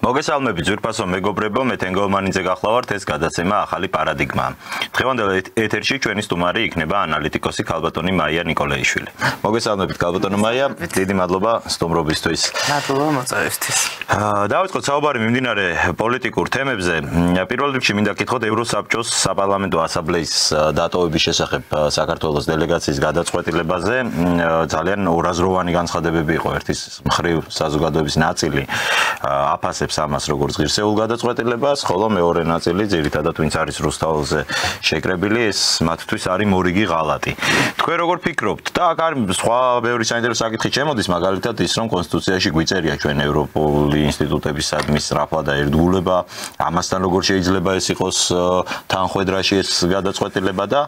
მოგესალმებით ძვირფასო მეგობრებო, მე თენგოლმანიძე გახლავართ, ეს გადაცემა ახალი პარადიგმა. დღევანდელ ეთერში ჩვენი სტუმარი იქნება ანალიტიკოსი ქალბატონი მაია ნიკოლეიშვილი. მოგესალმებით ქალბატონო მაია, დიდი მადლობა სტუმრობისთვის. მადლობა მოწვევისთვის. დავიწყოთ საუბარი მიმდინარე პოლიტიკურ თემებზე. პირველ რიგში მინდა გითხოთ ევროსაბჭოს საპარლამენტო ასამბლეის დატოვების შესახებ საქართველოს დელეგაციის გადაწყვეტილებაზე. ძალიან ორაზროვანი განცხადებები იყო, ერთის მხრივ საზოგადოების ნაწილი აფასებს ამას როგორც ღირსეულ გადაწყვეტილებას, ხოლო მეორე ნაწილი ძირითადად ვინც არის რუსთაველზე შეკრებილი, ეს მათთვის არის მორიგი ღალატი. თქვენ როგორ ფიქრობთ? და აქ არის სხვა ბევრი საინტერესო საკითხი შემოდის, მაგალითად ის რომ კონსტიტუციაში გვიწერია ჩვენ ევროპული ინსტიტუტებისადმი სწრაფვა და ერთგულება, ამასთან როგორ შეიძლება ეს იყოს თანხვედრაში ეს გადაწყვეტილება და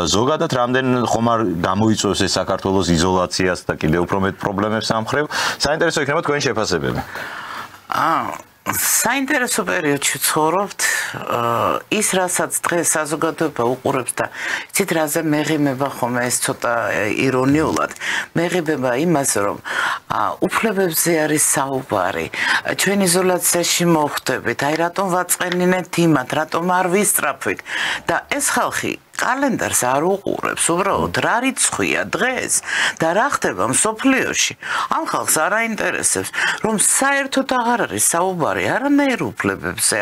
ზოგადად რამდენ ხომ არ გამოიწვევს ეს საქართველოს იზოლაციას და კიდევ უფრო მეტ პრობლემებს ამ მხრივ. საინტერესო იქნება თქვენი შეფასებები. საინტერესო პერიოდში ცხოვრობთ, ის რასაც დღეს საზოგადოება უყურებს და იცით რაზე მეღიმება ხომ ეს ცოტა ირონიულად მეღიმება იმას რომ უფლებებზე არის საუბარი, ჩვენ იზოლაციაში მოხვდებით, აი რატომ ვაწყენინებთ იმათ, რატომ არ ვისწრაფვით და ეს ხალხი კალენდარს არ უყურებს, უბრალოდ რა რიცხვია დღეს და რა ხდება მსოფლიოში. ამ ხალხს არ აინტერესებს, რომ საერთოდ აღარ არის საუბარი არანაირ უფლებებზე,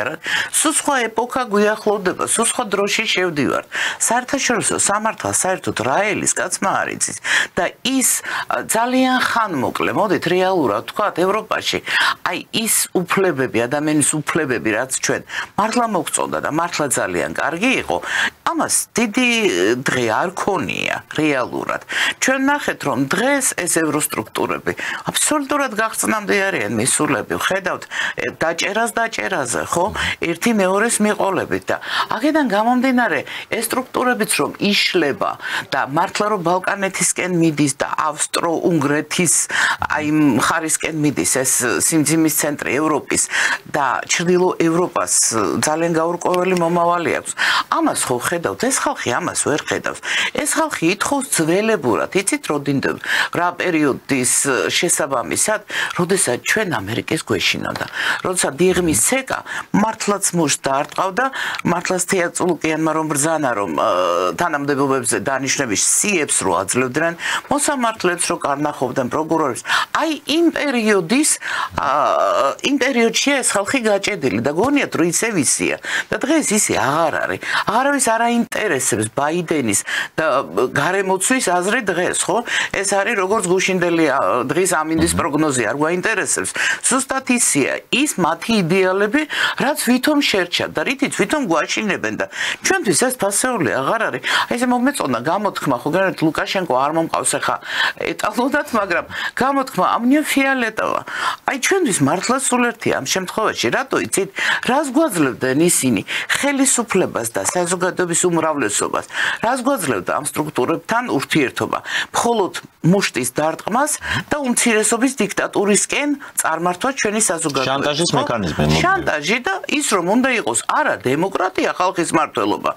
სულ სხვა ეპოქა გვიახლოვდება, სულ სხვა დროში შევდივართ. საერთაშორისო სამართალს საერთოდ რაელის კაცმა არ იცის და ის ძალიან ხანმოკლე, მოდით რეალურად ვთქვათ, ევროპაში, აი ის უფლებები, ადამიანის უფლებები, რაც ჩვენ მართლა მოგწონდა და მართლა ძალიან კარგი იყო, ამას დიდი დღე არ ქონია რეალურად. ჩვენ ნახეთ რომ დღეს ეს ევროსტრუქტურები აბსოლუტურად გახსნამდე არიან მისულები. ხედავთ დაჭერაზე, ხო? ერთი მეორეს მიყოლებით და აქედან გამომდინარე ეს სტრუქტურებიც რომ იშლება და მართლა რომ ბალკანეთისკენ მიდის და ავსტრო-უნგრეთის აი მხარისკენ მიდის ეს სიმძიმის ცენტრი ევროპის და ჩრდილო ევროპას ძალიან გაურკვეველი მომავალი აქვს. ამას ხო ხედავთ ეს ხალხი ამას ვერ ხედავს. ეს ხალხი ითხოვს ძველებურად, იცით როდინდ რა პერიოდის შესაბამისად, როდესაც ჩვენ ამერიკის გვეშინოდა. როდესაც დიღმის ცეკა მართლაც მუშ დაარტყავდა, მართლაც თეატრულკიანმა რომ ბრძანა რომ თანამდებობებზე დანიშნების სიებს რო აძლევდნენ, მოსამართლეებს რო კარნახობდნენ პროკურორებს. აი იმ პერიოდში ეს ხალხი გაჭედილი და გონიათ რომ ისე ვისია და დღეს ისე აღარ არის. აღარავის არ აინტერესებს ბაიდენის და გარემოცვის აზრი დღეს, ხო? ეს არის როგორც გუშინდელი დღის ამინდის პროგნოზი არ გვაინტერესებს. ზუსტად ისია ის მათი იდეალები, რაც ვითომ შერჩათ და რითიც ვითომ გვაშინებენ და ჩვენთვის ეს ფასეული აღარ არის. აი ესე მომეწონა გამოთქმა, ხო გერეთ ლუკაშენკო არ მომყავს ახლა ეტალონად, მაგრამ გამოთქმა ამნია ფიალეტოვა. აი ჩვენთვის მართლა სულ ერთია ამ შემთხვევაში, რატო იცით, რას გვაძლევდნენ ისინი ხელისუფლებას და საზოგადოების უმრავლესობას, რას გვაძლევდა ამ სტრუქტურებთან ურთიერთობა, მხოლოდ მუშტის დარტყმას და უმცირესობის დიქტატურისკენ წარმართვა ჩვენი საზოგადოება. შანტაჟის მექანიზმი. შანტაჟი და ის რომ უნდა იყოს არა დემოკრატია ხალხის მმართველობა,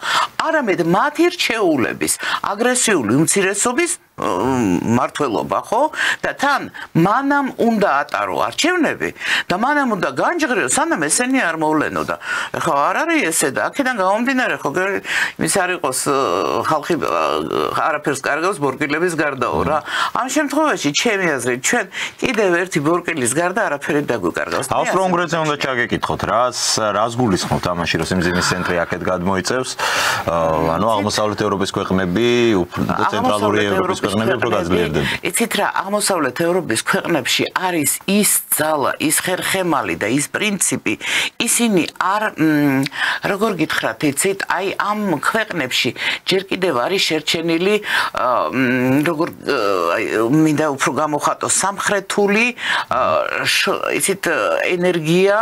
არამედ მათი რჩეულების აგრესიული უმცირესობის მმართველობა, ხო? და თან მანამ უნდა ატარო არჩევნები და მანამ უნდა განჯღრიო, სანამ ესენი არ მოვლენო და ხო არ არის ესე და აქედან გამომდინარე ხო ის არ იყოს ხალხი არაფერს კარგავს ბორკილების გარდაო რა. ამ შემთხვევაში ჩემი აზრით ჩვენ კიდევ ერთი ბორკილის გარდა არაფერი დაგვიკარგავს. ავსტრო-უნგრეთზე უნდა ჩაგეკითხოთ, რას გულისხმობთ ამაში, რომ სიმძიმის ცენტრი აქეთ გადმოიწევს, ანუ აღმოსავლეთ ევროპის ქვეყნები და ცენტრალური ევროპის ქვეყნები უფრო გაძლიერდება. იცით რა, აღმოსავლეთ ევროპის ქვეყნებში არის ის ძალა, ის ხერხემალი და ის პრინციპი, ისინი არ როგორ გითხრათ, იცით, აი ამ ქვეყნებში ჯერ კიდევ არის შერჩენილი როგორ მინდა უფრო გამოხატო სამხრეთული იცით ენერგია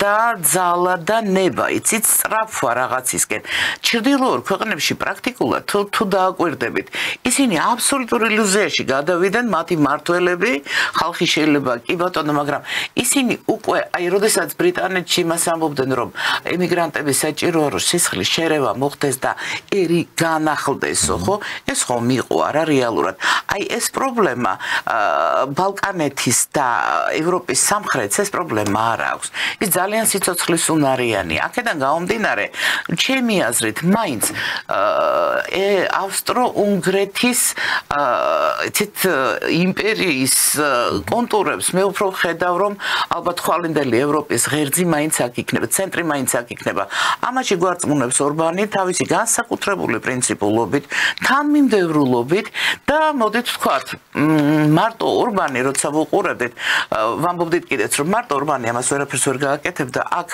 და ძალა და ნება, იცით, სწრაფვა რაღაცისკენ. ჩრდილოურ ქვეყნებში პრაქტიკულად თუ დააკვირდებით, ისინი აბსოლუტურ ილუზიაში გადავიდნენ მათი მმართველები, ხალხი შეიძლება კი ბატონო, მაგრამ ისინი უკვე აი როდესაც ბრიტანეთში იმას ამბობდნენ რომ ემიგრანტების საჭიროა რომ სისხლის შერევა მოხდეს და ერი განახლდესო, ხო? ეს ხომ იყო არა რეალურად. აი ეს პრობლემა ბალკანეთის და ევროპის სამხრეთს ეს პრობლემა არ აქვს. ის ძალიან სიცოცხლის უნარიანი. აქედან გამომდინარე, ჩემი აზრით, მაინც ავსტრო-უნგრეთის იმპერიის კონტურებს მე უფრო ხედავ, რომ ალბათ ხვალინდელი ევროპის ღერძი მაინც აქ იქნება, ცენტრი მაინც აქ იქნება. ამაში გვარწმუნებს ორბანი თავისი განსაკუთრებული პრინციპულობით, თანმიმდევრულობით და მოდით ვთქვათ, მარტო ორბანი როცა ვუყურებთ, ვამბობდით კიდეც, რომ მარტო ორბანი ამას ვერაფერს ვერ გააკეთებდა, აქ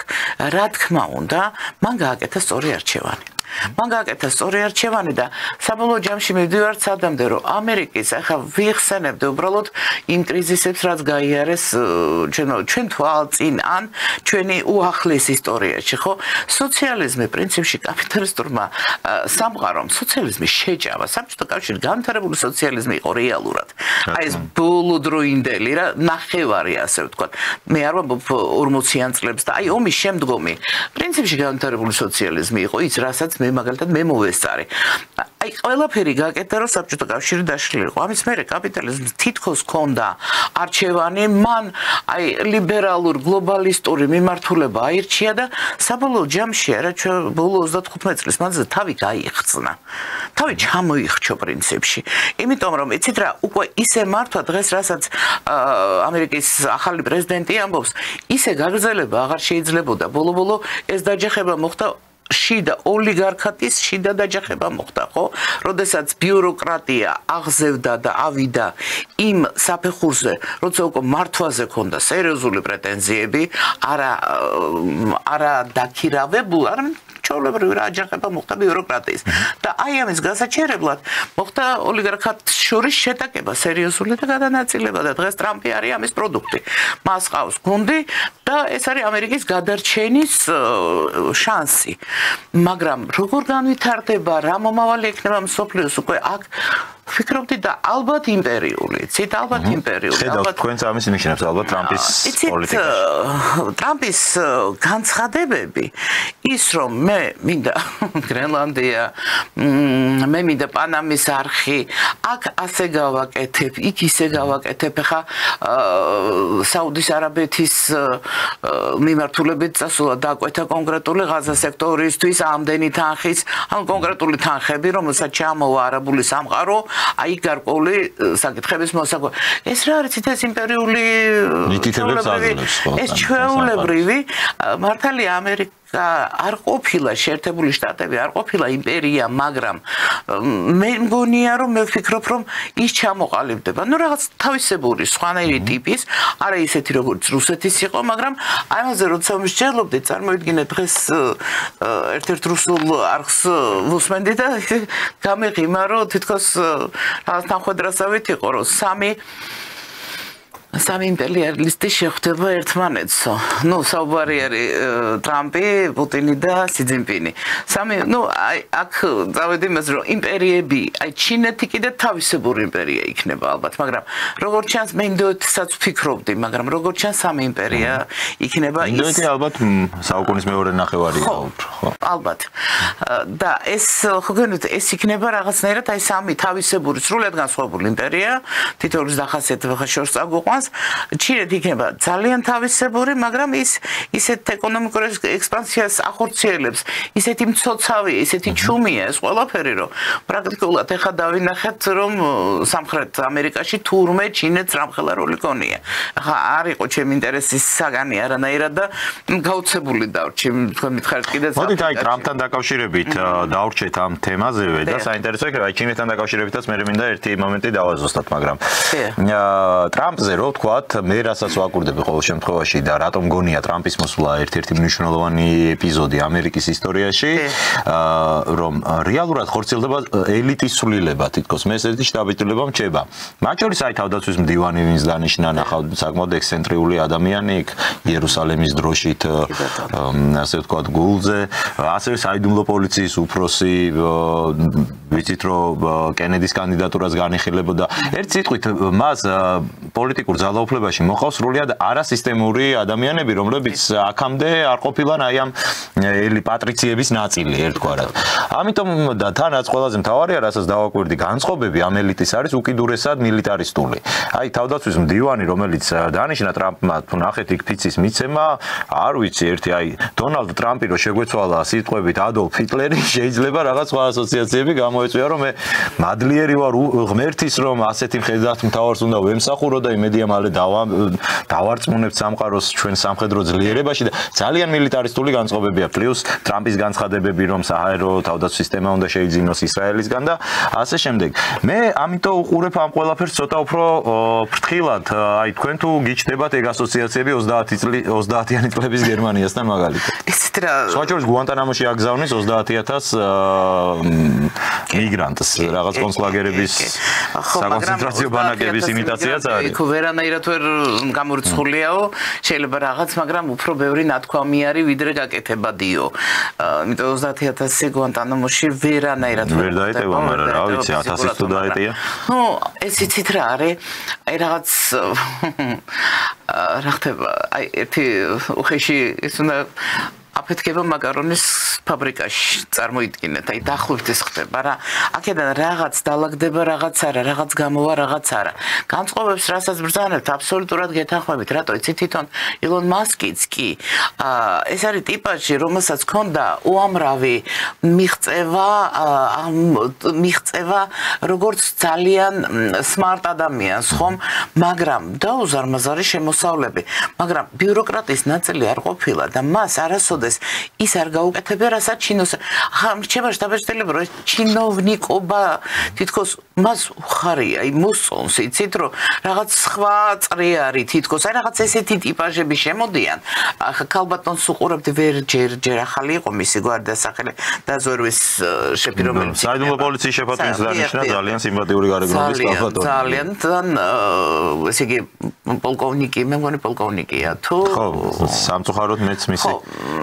რა თქმა უნდა, მან გააკეთა სწორი არჩევანი. მან გააკეთა სწორი არჩევანი და საბოლოო ჯამში მივდივართ სადამდე, რომ ამერიკის ახლა ვიხსენებდი უბრალოდ იმ კრიზისებს, რაც გაიარეს ჩვენ თვალწინ ან ჩვენი უახლეს ისტორიაში, ხო? სოციალიზმი პრინციპში კაპიტალისტურმა სამყარომ სოციალიზმი შეჭამა. საბჭოთა კავშირი განვითარებული სოციალიზმი იყო რეალურად. აი ეს ბოლოდროინდელი რა ნახევარი ასე ვთქვათ. მე არ ვამბობ 40-იან წლებს და აი ომის შემდგომი პრინციპში განვითარებული სოციალიზმი იყო ის, რასაც მე მაგალითად მე მოვესწარი. აი ყველაფერი გააკეთა, რომ საბჭოთა კავშირი დაშლილიყო. ამის მერე კაპიტალიზმს თითქოს ჰქონდა არჩევანი, მან აი ლიბერალურ გლობალისტური მიმართულება აირჩია და საბოლოო ჯამში არა ჩვენ ბოლო 35 წლის მანძილზე თავი გაიხსნა. თავი ჩამოიხრჩო პრინციპში. იმიტომ რომ იცით რა, უკვე ისე მართვა დღეს, რასაც ამერიკის ახალი პრეზიდენტი ამბობს, ისე გაგრძელება აღარ შეიძლებოდა. ბოლო-ბოლო ეს დაჯახება მოხდა შიდა ოლიგარქატის შიდა დაჯახება მოხდა, ხო? როდესაც ბიუროკრატია აღზევდა და ავიდა იმ საფეხურზე, როცა უკვე მართვაზე ქონდა სერიოზული პრეტენზიები, არა დაქირავებულ, არა ჩაოლებრივი რა აჯახება მოხდა ბიუროკრატიის. და აი ამის გასაჩერებლად მოხდა ოლიგარქატს შორის შეტაკება სერიოზული და გადანაწილება და დღეს ტრამპი არის ამის პროდუქტი. მას ყავს გუნდი და ეს არის ამერიკის გადარჩენის შანსი. მაგრამ როგორ განვითარდება, რა მომავალი ექნება მსოფლიოს უკვე აქ ვფიქრობდი და ალბათ იმპერიული, ცით ალბათ იმპერიული. ხედავთ თქვენს ამის ნიშნებს ალბათ ტრამპის პოლიტიკაში. ტრამპის განცხადებები ის რომ მე მინდა გრენლანდია, მე მინდა პანამის არხი, აქ ასე გავაკეთებ, იქ ისე გავაკეთებ, ხა საუდის არაბეთის მიმართულებით წასულა დაკვეთა კონკრეტული ღაზა სექტორისთვის ამდენი თანხის, ან კონკრეტული თანხები, რომელსაც ჩამოვა არაბული სამყარო აი გარკვეული საკითხების მოსაგვარად. ეს რა არის ეს იმპერიული ეს ჩვეულებრივი მართალია ამერიკა არ ყოფილა შეერთებული შტატები, არ ყოფილა იმპერია, მაგრამ მე მგონია რომ მე ვფიქრობ რომ ის ჩამოყალიბდება. ნუ რაღაც თავისებური სხვანაირი ტიპის, არა ისეთი როგორც რუსეთის იყო, მაგრამ ამაზე როცა მსჯელობდი, წარმოიდგინეთ დღეს ერთ-ერთ რუსულ არხს ვუსმენდი და გამეღიმა რომ თითქოს რაღაც თანხმედრასავით იყო რომ სამი იმპერიალისტი შეხვდება ერთმანეთსო. ნუ საუბარი არის ტრამპი, პუტინი და სი ძინპინი. აი აქ წავედი იმას რომ იმპერიები, აი ჩინეთი კიდე თავისებური იმპერია იქნება ალბათ, მაგრამ როგორც ჩანს მე ინდოეთსაც ვფიქრობდი, მაგრამ როგორც ჩანს სამი იმპერია იქნება. ინდოეთი ალბათ საუკუნის მეორე ნახევარი იყო, ხო? ალბათ. და ეს ხო გენით ეს იქნება რაღაცნაირად აი სამი თავისებური სრულად განსხვავებული იმპერია, თითოეულის დახასიათება ხა შორს წაგვიყვანს. ჩინეთი იქნება ძალიან თავისებური, მაგრამ ის ისეთ ეკონომიკურ ექსპანსიას ახორციელებს, ისეთი მცოცავი, ისეთი ჩუმია ეს ყველაფერი, რომ პრაქტიკულად ეხა დავინახეთ, რომ სამხრეთ ამერიკაში თურმე ჩინეთს რამხელა როლი გონია. ახლა არ იყო ჩემი ინტერესის საგანი არანაირად და გაუცებული დავრჩი, თქვენ მითხარით კიდეც. მოდით აი ტრამპთან დაკავშირებით დავრჩეთ ამ თემაზევე და საინტერესო იქნება აი ჩინეთთან დაკავშირებითაც მე მინდა ერთი მომენტი დავაზუსტოთ, მაგრამ ტრამპზე რო ვთქვათ, მე რასაც ვაკურდები ყოველ შემთხვევაში და რატომ გონია ტრამპის მოსვლა ერთ-ერთი მნიშვნელოვანი ეპიზოდი ამერიკის ისტორიაში, რომ რეალურად ხორციელდება ელიტის სვლილება, თითქოს მე ესეთი შტაბ-ტილება მრჩება. მათ შორის აი თავდაცვის მდივანი, ვინც დანიშნა, ნახავთ საკმაოდ ექსცენტრიული ადამიანი იქ იერუსალემის დროშით, ასე ვთქვათ, გულზე, ასევე საიდუმლო პოლიციის უფროსი, ვიცით რომ კენედის კანდიდატურას განიხილებოდა. ერთ სიტყვით მას პოლიტიკურ პოლიტიკურ ძალაუფლებაში მოყავს სრულიად არასისტემური ადამიანები, რომლებიც აქამდე არ ყოფილან აი ამ ელი პატრიციების ნაწილი ერთგვარად. ამიტომ და თანაც ყველაზე მთავარია, რასაც დავაკვირდი, განწყობები ამ ელიტის არის უკიდურესად მილიტარისტული. აი თავდაცვის მდივანი, რომელიც დანიშნა ტრამპმა, თუ ნახეთ იქ ფიცის მიცემა, არ ვიცი, ერთი აი დონალდ ტრამპი რო შეგვეცვალა სიტყვებით ადოლფ ჰიტლერი, შეიძლება რაღაც სხვა ასოციაციები გამოეწვია, რომ მე მადლიერი ვარ ღმერთის, რომ ასეთი მხედრად მთავარს უნდა ვემსახურო და იმედია მალე დავარწმუნებთ სამყაროს ჩვენ სამხედრო ძლიერებაში და ძალიან მილიტარისტული განწყობები აქვს. პლუს ტრამპის განცხადებები, რომ საჰაერო თავდაცვის სისტემა უნდა შეიძინოს ისრაელისგან და ასე შემდეგ. მე ამიტომ უყურებ ამ ყველაფერს ცოტა უფრო ფრთხილად. აი თქვენ თუ გიჩნდებათ ეგ ასოციაციები 30-იანი წლების გერმანიასთან მაგალითად. ისეთ რა სხვაჭროს გუანტანამოში აგზავნეს 30,000 მიგრანტს რაღაც კონცლაგერების საკონცენტრაციო ბანაკების იმიტაციაც არის. იქ ვერანაირად ვერ გამორიცხულიაო, შეიძლება რაღაც, მაგრამ უფრო ბევრი ნათქვამი არის ვიდრე გაკეთებადიო. იმიტომ 30,000 გუანტანამოში ვერანაირად ვერ დაეტევა, მაგრამ რა ვიცი 1000 თუ დაეტია. ნუ ეს იცით რა არის? აი რაღაც რა ხდება? აი ერთი უხეში ის უნდა აფეთქება მაკარონის ფაბრიკაში წარმოიდგინეთ, აი დაახლოებით ეს ხდება რა. აქედან რაღაც დალაგდება, რაღაც არა, რაღაც გამოვა, რაღაც არა. განწყობებს რასაც ბრძანებთ, აბსოლუტურად გეთანხმებით, რატო იცი თვითონ ილონ მასკიც კი ეს არის ტიპაჟი, რომელსაც ჰქონდა უამრავი მიღწევა როგორც ძალიან smart ადამიანს, ხომ, მაგრამ დაუზარმაზარი შემოსავლები, მაგრამ ბიუროკრატიის ნაწილი არ ყოფილა და მას არასოდეს ის არ გაუკეთებია, რასაც რჩება შტაბ-ჭრილები, რომ ჩინოვნიკობა თითქოს მას უხარია, მოსწონს, იცით, რომ რაღაც სხვა წრე არის თითქოს, აი რაღაც ესეთი ტიპაჟები შემოდიან. ქალბატონს უყურებთ, ჯერ ახალი იყო მისი გვარდასახელი დაზვერვის შეფი, რომელიც საიდუმლო პოლიციის შეფატვის დანიშნა ძალიან სიმპათიური გარეგნობის ქალბატონი. ძალიან ესე იგი პოლკოვნიკი, მე მგონი პოლკოვნიკია თუ ხო, სამწუხაროდ მეც მისი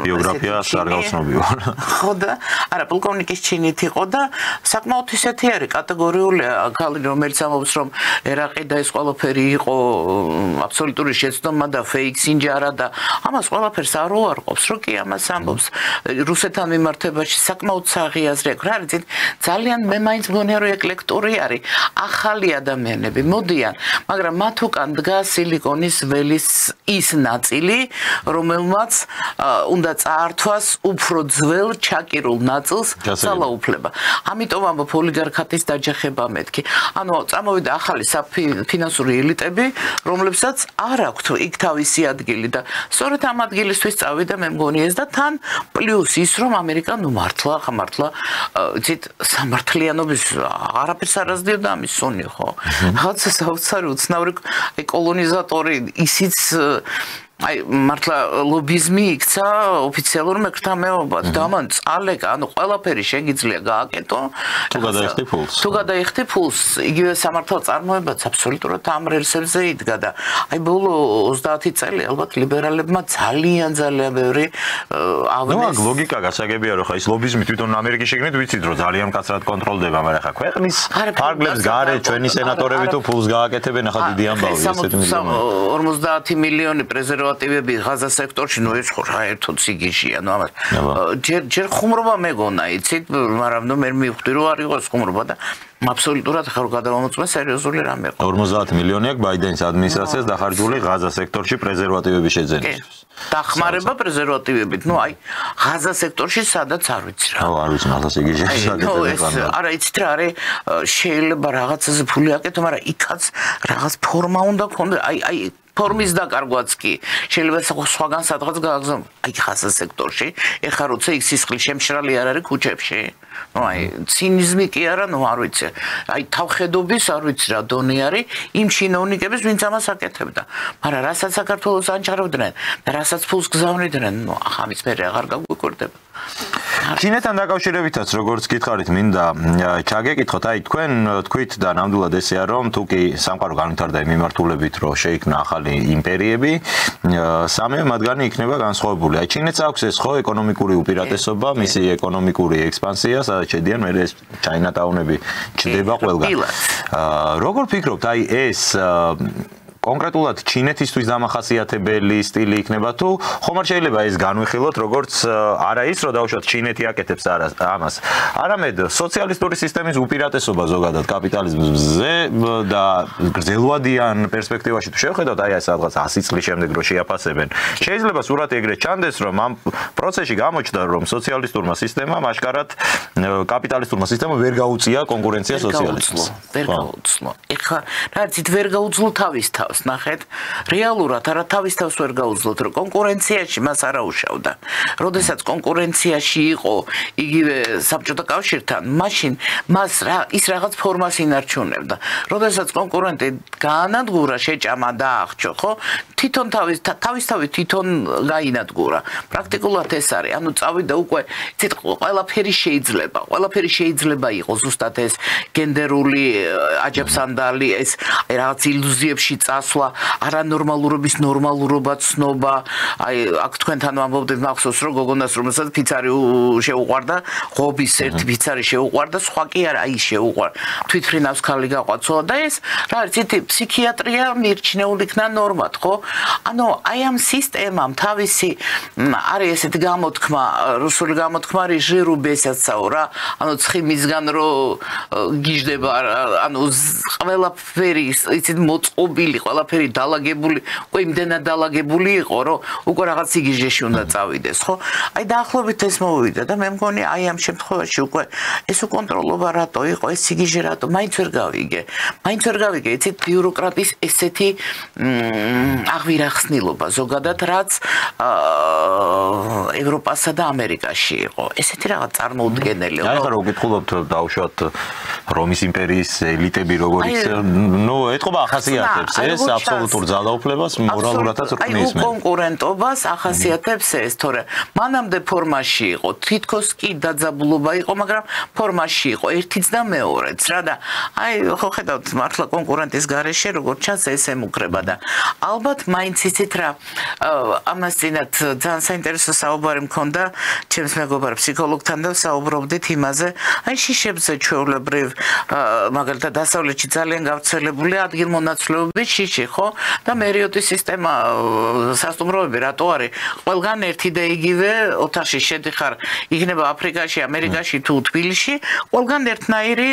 ბიოგრაფიას არ გავცნობი ვარ. ხო და არა პოლკოვნიკის ჩინით იყო და საკმაოდ ისეთი არის კატეგორიული ქალი, რომელიც ამბობს, რომ ერაყი და ეს ყველაფერი იყო აბსოლუტური შეცდომა და fake სინჯარა და ამას ყველაფერს არ უარყოფს, რომ კი ამას ამბობს. რუსეთთან მიმართებაში საკმაოდ საღი აზრი აქვს. რა არის? ძალიან მე მაინც მგონია, რომ ეკლექტური არის. ახალი ადამიანები მოდიან, მაგრამ მათ უკან დგას სილიკონის ველის ის ნაწილი, რომელმაც უნდა წაართვას უფრო ძველ ჩაკირულ ნაწილს ძალაუფლება. ამიტომ ამბობ ოლიგარქატის დაჯახება მეთქი. ანუ წამოვიდა ახალი ფინანსური ელიტები, რომლებსაც არ აქვთ იქ თავისი ადგილი და სწორედ ამ ადგილისთვის წავიდა მე მგონი ეს და თან პლუს ის რომ ამერიკა ნუ მართლა იცით სამართლიანობის არაფერს არ აძლევდა ამის სუნი ხო? რაღაცა საოცარი უცნაური კოლონიზატორი ისიც აი მართლა ლობიზმი იქცა ოფიციალურ მექრთამეობად და მან წალეკა, ანუ ყველაფერი შეგიძლია გააკეთო. თუ გადაიხდი ფულს, იგივე სამართალ წარმოებაც აბსოლუტურად ამ რელსებზე იდგა და აი ბოლო 30 წელი ალბათ ლიბერალებმა ძალიან ბევრი ავნეს. ნუ ლოგიკა გასაგებია რომ ხა ის ლობიზმი თვითონ ამერიკის შეგნით ვიცით რომ ძალიან მკაცრად კონტროლდება, მაგრამ ხა ქვეყნის ფარგლებს გარეთ ჩვენი სენატორები თუ ფულს გააკეთებენ, ახლა დიდი ამბავი ესეთი მიზანი. 50 მილიონი პრეზერვატივები ღაზა სექტორში, ნუ ეს ხო რა ერთო ციგიშია, ნუ ამას ჯერ ხუმრობა მეგონა, იცით, მაგრამ ნუ მე მივხვდი რომ არ იყოს ხუმრობა და აბსოლუტურად ხარ გადავამოწმე სერიოზული რამე იყო. 50 მილიონი აქვს ბაიდენის ადმინისტრაციას დახარჯული ღაზა სექტორში პრეზერვატივების შეძენისთვის. დახმარება პრეზერვატივებით, ნუ აი ღაზა სექტორში სადაც არ ვიცი რა. ხო, არ ვიცი, მართლაც იგიჟე საკეთებია. არა, იცით რა არის, შეიძლება რაღაცაზე ფული აკეთო, მაგრამ იქაც რაღაც ფორმა უნდა გქონდეს, აი ფორმის დაკარგვაც კი შეიძლება სხვაგან სადღაც გააგზავნო. აი ღაზა სექტორში, ეხლა როცა იქ სისხლი შემშრალი არ არის ქუჩებში. ნუ აი ცინიზმი კი არა, ნუ არ ვიცი. აი თავხედობის არ ვიცი რა დონე არის იმ ჩინოვნიკების, ვინც ამას აკეთებდა. მაგრამ რასაც საქართველოს ანჭარებდნენ და რასაც ფულს გზავნიდნენ, ნუ ამის მე აღარ გაგვიკვირდება. ჩინეთთან დაკავშირებითაც როგორც გითხარით, მინდა ჩაგეკითხოთ, აი თქვენ თქვით და ნამდვილად ესეა რომ თუ კი სამყარო განვითარდა იმ მიმართულებით რომ შეიქმნა ახალი იმპერიები, სამივე მათგანი იქნება განსხვავებული. აი ჩინეთს აქვს ეს ხო ეკონომიკური უპირატესობა, მისი ეკონომიკური ექსპანსია, სადაც შედიან მე ეს ჩაინატაუნები ჩდება ყველგან. როგორ ფიქრობთ, აი ეს კონკრეტულად ჩინეთისთვის დამახასიათებელი სტილი იქნება თუ ხომ არ შეიძლება ეს განვიხილოთ როგორც არა ის რომ დავუშვათ ჩინეთი აკეთებს ამას არამედ სოციალისტური სისტემის უპირატესობა ზოგადად კაპიტალიზმზე და გრძელვადიან პერსპექტივაში თუ შევხედოთ აი ეს რაღაც 100 წლის შემდეგ რო შეაფასებენ შეიძლება სურათი ეგრეთ ჩანდეს რომ ამ პროცესში გამოჩნდა რომ სოციალისტურმა სისტემამ აშკარად კაპიტალისტურმა სისტემამ ვერ გაუწია კონკურენცია სოციალიზმს ვერ გაუძლო ეხლა რაც ვერ გაუძლო თავის თავს ნახეთ რეალურად არა თავის თავს ვერ გაუძლოთ რომ კონკურენციაში მას არ აუშავდა როდესაც კონკურენციაში იყო იგივე საბჭოთა კავშირთან მაშინ მას ის რაღაც ფორმას ინარჩუნებდა როდესაც კონკურენტი გაანადგურა შეჭამა და აღჭო ხო თვითონ თავისთავად თვითონ გაინადგურა პრაქტიკულად ეს არის ანუ წავიდა უკვე ცით ყველაფერი შეიძლება იყოს ზუსტად ეს გენდერული აჯაფსანდალი ეს რაღაც ილუზიებში წასვლა არანორმალურობის ნორმალურობა ცნობა აი აქ თქვენთან ვამბობდით მახსოვს რომ გოგონას რომელსაც ფიცარი შეუყვარდა ღობის ერთი ფიცარი შეუყვარდა სხვა კი არა აი შეუყვარ თვითფრინავს ქალი გაყვაცოლა და ეს რა არის ცით ფსიქიატრია მირჩნეული იქნა ნორმად ხო ანუ აი ამ სისტემამ თავისი არის ესეთი გამოთქმა რუსული გამოთქმა რეჟირუბესაც რა ანუ ცხიმისგან რო გიждდება ანუ ყველაფერი იცით მოწყობილი ყველაფერი დალაგებული უკვე იმდენად დალაგებული იყო რომ უკვე რაღაც იგიჟეში უნდა წავიდეს ხო აი დაახლოებით ეს მოვიდა და მე მგონი აი ამ შემთხვევაში უკვე ეს უკონტროლობა რატო იყო ეს იგიჟე რატო მაინც ვერ გავიგე იცით ბიუროკრატის ესეთი აღვირახსნილობა ზოგადად რაც ევროპასა და ამერიკაში იყო ესეთი რაღაც წარმოუდგენელი აი ხარ უკითხულობთ დაუშვათ რომის იმპერიის ელიტები როგორიც ნუ ეთყობა ახასიათებს ეს აბსოლუტურ ძალაუფლებას მორალურადაც რკნის მე კონკურენტობას ახასიათებს ეს თორე მანამდე ფორმაში იყო თითქოს კი დაძაბულობა იყო მაგრამ ფორმაში იყო ერთიც და მეორეც რა და აი ხო ხედავთ მართლა კონკურენტის გარეშე როგორც ჩანს ეს ემუქრება და ალბათ მაინც იცით რა ამას წინათ ძალიან საინტერესო საუბარი მქონდა ჩემს მეგობარ ფსიქოლოგთან და საუბრობდით იმაზე აი შიშებზე ჩვეულებრივ მაგალითად დასავლეთში ძალიან გავრცელებული ადგილმონაცვლეობის შიში ხო და მერიოტის სისტემა სასტუმროები რატო არის ყველგან ერთი და იგივე ოთახში შედიხარ იქნება აფრიკაში ამერიკაში თუ თბილისში ყველგან ერთნაირი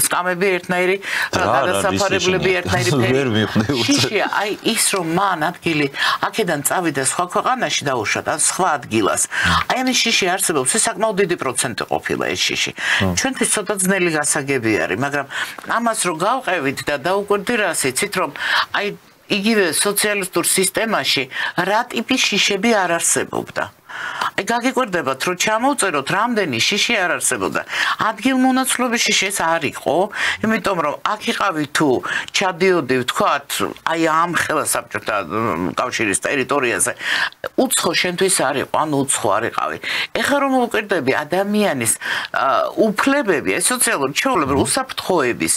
სკამები ერთნაირი გადასაფარებლები ერთნაირი შიში აი ის რომ მან ადგილი აქედან წავიდა სხვა ქვეყანაში დაუშვათ ან სხვა ადგილას აი ამის შიში არსებობს ეს საკმაოდ დიდი პროცენტი ყოფილა ეს შიში ჩვენთვის ცოტა ძნელი გასაგები არის მაგრამ ამას რო გავყევით და დაუკვირდით იცით რომ აი იგივე სოციალისტურ სისტემაში რა ტიპის შიშები არ არსებობდა აი გაგიკვირდებათ რომ ჩამოვწეროთ რამდენი შიში არ არსებობდა ადგილმონაცვლეობის შიში ეს არ იყო იმიტომ რომ აქ იყავი თუ ჩადიოდი ვთქვათ აი ამ ხელა საბჭოთა კავშირის ტერიტორიაზე უცხო შენთვის არ იყო ან უცხო არ იყავი ეხლა რომ მოვკვირდები ადამიანის უფლებები ეს სოციალური ჩვეულებრივი უსაფრთხოების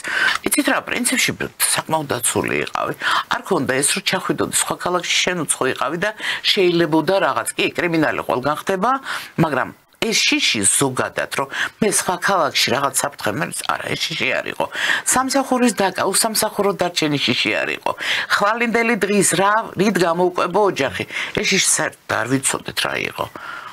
იცით რა პრინციპში საკმაოდ დაცული იყავი არ ქონდა ეს რომ ჩახვიდოდი სხვა ქალაქში შენ უცხო იყავი და შეიძლებოდა რაღაც კი კრიმინალი ყველგან ხდება, მაგრამ ეს შიში ზოგადად რომ მე სხვა ქალაქში რაღაც საფრთხე მეც არა ეს შიში არ იყო. სამსახურის დაკა უსამსახურო დარჩენი შიში არ იყო. ხვალინდელი დღის რა რით გამოვყვება ოჯახი. ეს შიში საერთოდ არ ვიცოდეთ რა იყო.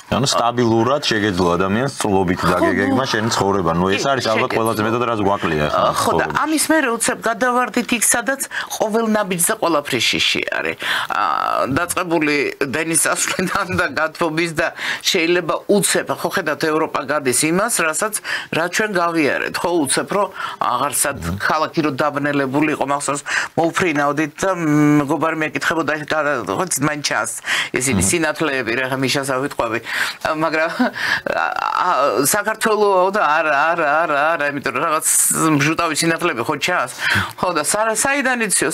ანუ სტაბილურად შეგეძლო ადამიანს წლობით დაგეგმა შენი ცხოვრება. ნუ ეს არის ალბათ ყველაზე მეტად რაც გვაკლია ახლა. ხო და ამის მერე უცებ გადავარდით იქ სადაც ყოველ ნაბიჯზე ყველაფერი შიში არის. დაწყებული დენის ასვლიდან და გათბობის და შეიძლება უცებ ხო ხედავთ ევროპა გადის იმას, რა ჩვენ გავიარეთ. ხო უცებ რომ აღარსად ქალაქი რო დაბნელებული იყო მახსოვს მოვფრინავდით და მეგობარი მეკითხებოდა ხო მაინც ჩანს ისინი სინათლეები რა მიშას ავიტყვები. მაგრამ საქართველოს და არა იმიტომ რომ რაღაც მჟუტავი სინათლეები ხო ჩანს ხო და საიდან იციო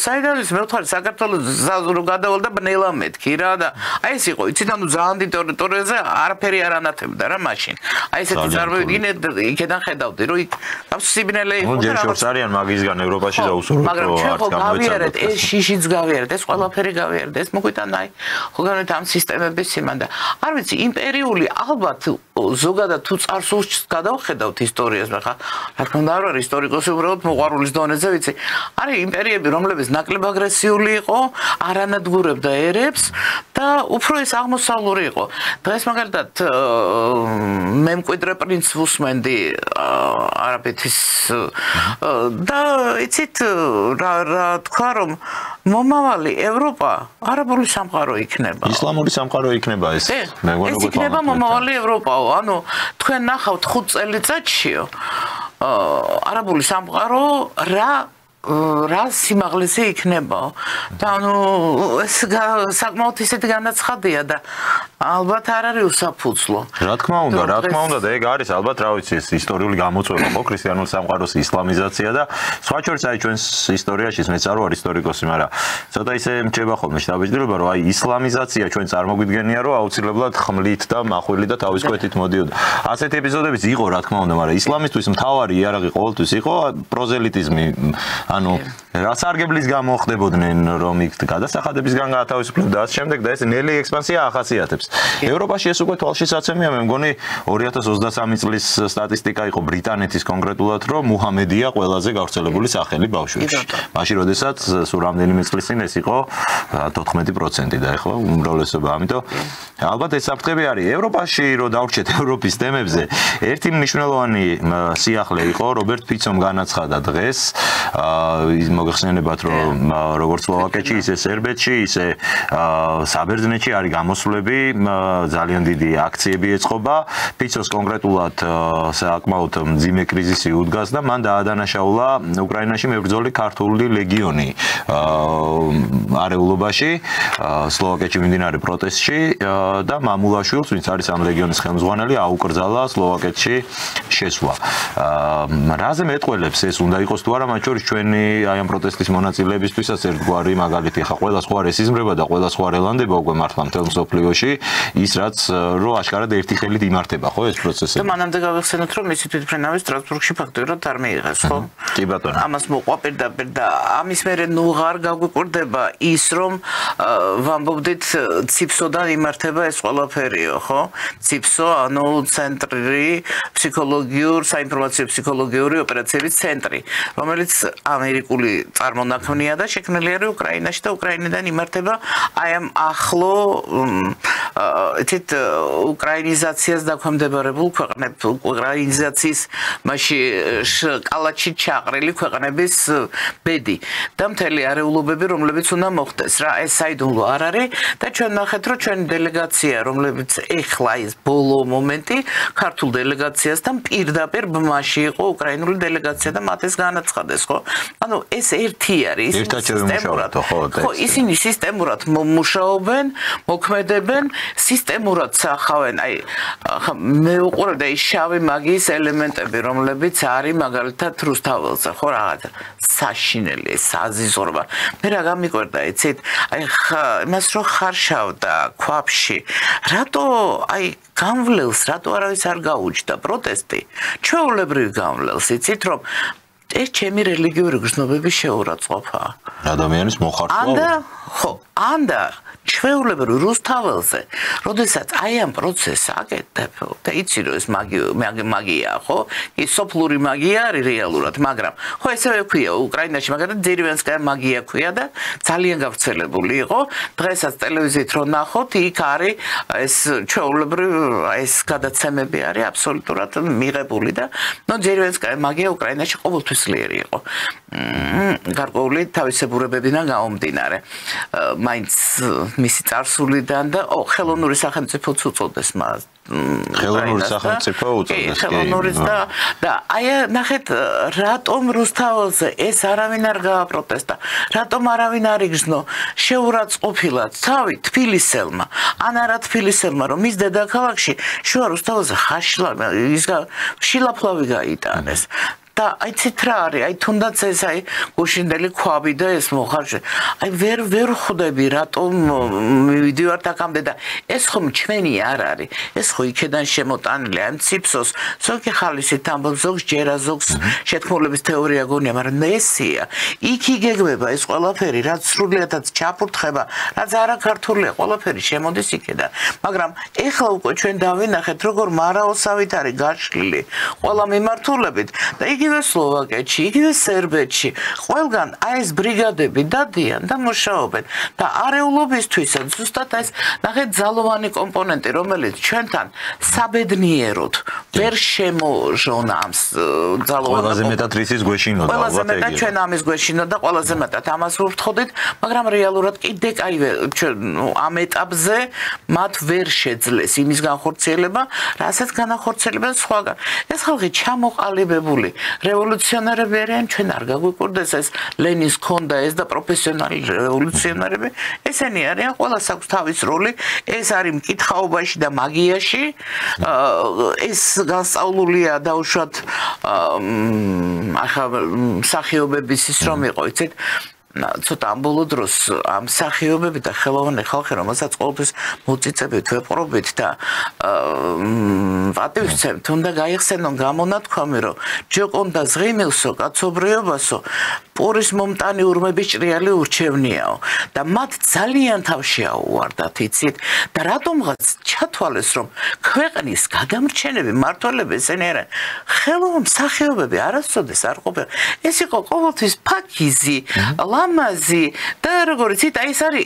მე ვთქვი საქართველოს ზაზრო გადავალ და ბნელა მეთქი რა და აი ეს იყო იცით ანუ ძალიან დიდ ტერიტორიაზე არაფერი არ ანათებდა რა მაშინ აი ესეთი წარმოვიდგინე იქიდან ხედავდი რომ იქ სიბნელე იყო და რაღაც არიან მაგისგან ევროპაში და უსურვოთ მაგრამ ჩვენ ხო გავიარეთ ეს შიშიც გავიარეთ ეს ყველაფერი გავიარეთ ეს მოგვიტანა აი ხო განვეთ ამ სისტემების სიმან და არ ვიცი იმპერიული ალბათ ზოგადად თუ წარსულს გადავხედავთ ისტორიას, ხა რა თქმა უნდა არ არის ისტორიკოსი უბრალოდ მოყვარულის დონეზე ვიცი. არის იმპერიები, რომლებიც ნაკლებ აგრესიული იყო, არანადგურებდა ერებს და უფრო ეს აღმოსავლური იყო. დღეს მაგალითად მემკვიდრე პრინც ვუსმენდი არაბეთის და იცით რა თქვა რომ მომავალი ევროპა არაბული სამყარო იქნება. ისლამური სამყარო იქნება ეს. ეს იქნება მომავალი ევროპაო. ანუ თქვენ ნახავთ 5 წელიწადშიო არაბული სამყარო რა სიმაღლეზე იქნებაო. და ანუ ეს საკმაოდ ისეთი განაცხადია და ალბათ არ არის უსაფუძვლო. რა თქმა უნდა და ეგ არის ალბათ რა ვიცი ეს ისტორიული გამოწვევა ხო ქრისტიანული სამყაროს ისლამიზაცია და სხვა შორის აი ჩვენს ისტორიაში მეც არ ვარ ისტორიკოსი, მაგრამ ცოტა ისე მჭება ხოლმე შთაბეჭდილება რომ აი ისლამიზაცია ჩვენ წარმოგვიდგენია რომ აუცილებლად ხმლით და მახვილი და თავის კვეთით მოდიოდა. ასეთი ეპიზოდებიც იყო რა თქმა უნდა, მაგრამ ისლამისთვის მთავარი იარაღი ყოველთვის იყო პროზელიტიზმი. ანუ რასარგებლის გამო ხდებოდნენ რომ იქ გადასახადებისგან გაათავისუფლებდა და ამ შემდეგ და ეს ნელი ექსპანსია ახასიათებს. ევროპაში ეს უკვე თვალშისაცემია, მე მგონი 2023 წლის სტატისტიკა იყო ბრიტანეთის კონკრეტულად, რომ მუჰამედია ყველაზე გავრცელებული სახელი ბავშვებში. მაშინ როდესაც სულ რამდენიმე წლის წინ ეს იყო 14% და ეხლა უმრავლესობა. ამიტომ ალბათ ეს საფრთხები არის. ევროპაში რო დავრჩეთ ევროპის თემებზე, ერთი მნიშვნელოვანი სიახლე იყო რობერტ ფიცომ განაცხადა დღეს მოგეხსენებათ რომ როგორც სლოვაკეთში, ისე სერბეთში, ისე საბერძნეთში არის გამოსვლები, ძალიან დიდი აქციები ეწყობა. ფიცოს კონკრეტულად საკმაოდ მძიმე კრიზისი უდგას და მან დაადანაშაულა უკრაინაში მებრძოლი ქართული ლეგიონი არეულობაში, სლოვაკეთში მიმდინარე პროტესტში და მამულაშვილს, ვინც არის ამ ლეგიონის ხელმძღვანელი, აუკრძალა სლოვაკეთში შესვლა. რაზე მეტყველებს ეს უნდა იყოს თუ არა, მათ შორის ჩვენი აი ამ პროტესტის მონაწილეებისთვისაც ერთგვარი მაგალითი ხა ყველა სხვა რესიზმრება და ყველა სხვა რელანდება უკვე მართლა მთელ მსოფლიოში ის რაც რო აშკარად ერთი ხელით იმართება ხო ეს პროცესები. და მანამდე გავიხსენოთ რომ მისი თვითმფრინავი სტრასბურგში ფაქტობრივად არ მიიღეს ხო? კი ბატონო. ამას მოყვა პირდაპირ და ამის მერე ნუ ღარ გაგვიკვირდება ის რომ ვამბობდით ციფსოდან იმართება ეს ყველაფერიო ხო? ციფსო ანუ ცენტრი საინფორმაციო ფსიქოლოგიური ოპერაციების ცენტრი რომელიც ამერიკული წარმონაქმნია და შექმნილი არის უკრაინაში და უკრაინიდან იმართება აი ამ ახლო უკრაინიზაციას დაქვემდებარებულ ქვეყნებს უკრაინიზაციის მასში კალაჩი ჩაყრილი ქვეყნების ბედი და მთელი არეულობები რომლებიც უნდა მოხდეს რა ეს საიდუმლო არ არის და ჩვენ ნახეთ რომ ჩვენი დელეგაცია რომლებიც ეხლა ის ბოლო მომენტი ქართულ დელეგაციასთან პირდაპირ ბმაში იყო უკრაინული დელეგაცია და მათ ეს განაცხადეს ხო ანუ ეს ერთი არის ხო ისინი სისტემურად მუშაობენ მოქმედებენ სისტემურად სახავენ აი მე უყურებ და ის შავი მაგიის ელემენტები რომლებიც არის მაგალითად რუსთაველზე ხო რაღაცა საშინელი საზიზღრობა მე რა გამიკვირდა იცით აი იმას რო ხარშავდა ქვაბში რატო აი გამვლელს რატო არავის არ გაუჩნდა პროტესტი ჩვეულებრივი გამვლელს იცით რომ ეს ჩემი რელიგიური გრძნობების შეურაცხყოფაა ადამიანის მოხარშვა ანდა ჩვეულებრივ რუსთაველზე როდესაც აი ამ პროცესს აკეთებ და იცი რომ ეს მაგია ხო ის სოფლური მაგია არის რეალურად მაგრამ ხო ესევე ქვია უკრაინაში მაგალითად ძირვენსკაია მაგია ქვია და ძალიან გავრცელებული იყო დღესაც ტელევიზიით რო ნახოთ იქ არის ეს ჩვეულებრივ ეს გადაცემები არის აბსოლუტურად მიღებული და ნუ ძირვენსკაია მაგია უკრაინაში ყოველთვის ძლიერი იყო გარკვეული თავისებურებებიდან გამომდინარე მაინც მისი წარსულიდან და ხელოვნური სახელმწიფოც უწოდეს მას ხელოვნური სახელმწიფო უწოდეს ხელოვნურის და აი ნახეთ რატომ რუსთაველზე ეს არავინ არ გააპროტესტა რატომ არავინ არ იგრძნო შეურაცხყოფილად თავი თბილისელმა ან არა თბილისელმა რომ ის დედაქალაქში შუა რუსთაველზე ხაშლა ის შილაფლავი გაიტანეს და აიცით რა არის, აი თუნდაც ეს აი გუშინდელი ქვაბი და ეს მოხარშე. აი ვერ ხვდები რატომ მივიდივართ აქამდე და ეს ხომ ჩვენი არ არის. ეს ხო იქედან შემოტანილი, აი ციფსოს, ზოგი ხალისით ამბობს, ზოგს ჯერა, ზოგს შეთქმულების თეორია გონია, მაგრამ მესია. იქ იგეგმება ეს ყველაფერი, რაც სრულიადაც ჩაფურთხება, რაც არაქართულია, ყველაფერი შემოდის იქედან. მაგრამ ეხლა უკვე ჩვენ დავინახეთ, როგორ მარაოსავით არის გაშლილი ყველა მიმართულებით და იგივე სლოვაკეთში, იგივე სერბეთში, ყველგან აი ეს ბრიგადები დადიან და მუშაობენ და არეულობისთვისაც ზუსტად ეს ნახეთ ძალოვანი კომპონენტი, რომელიც ჩვენთან საბედნიეროდ ვერ შემოჟონა ამ ძალოვან ყველაზე მეტად რისის გვეშინოდა ყველაზე მეტად ჩვენ ამის გვეშინოდა და ყველაზე მეტად ამას ვფრთხოდით, მაგრამ რეალურად კიდე კაივე ჩვენ ამ ეტაპზე მათ ვერ შეძლეს იმის განხორციელება, რასაც განახორციელებენ სხვაგან. ეს ხალხი ჩამოყალიბებული რევოლუციონერები არიან, ჩვენ არ გაგვიკვირდეს ეს ლენინს ქონდა ეს და პროფესიონალი რევოლუციონერები, ესენი არიან, ყველას აქვს თავის როლი, ეს არის მკითხაობაში და მაგიაში, ეს განსწავლულია დაუშვათ ახლა მსახიობების ის რომ იყო, იცით, ცოტა ამ ბოლო დროს ამ მსახიობები და ხელოვანი ხალხი, რომელსაც ყოველთვის მოწიწებით ვეპყრობით და პატივისცემთ, უნდა გაიხსენონ გამონათქვამი, რომ ჯოკონდა ზღიმილსო, კაცობრიობასო, პურის მომტანი ურმების ჭრიალი ურჩევნიაო და მათ ძალიან თავში აუვარდათ, იცით, და რატომღაც ჩათვალეს, რომ ქვეყნის გადამრჩენები, მმართველები ესენი არიან, ხელოვანი მსახიობები არასოდეს არ ყოფილ. ეს იყო ყოველთვის ფაქიზი, ლამაზი და როგორც იცით,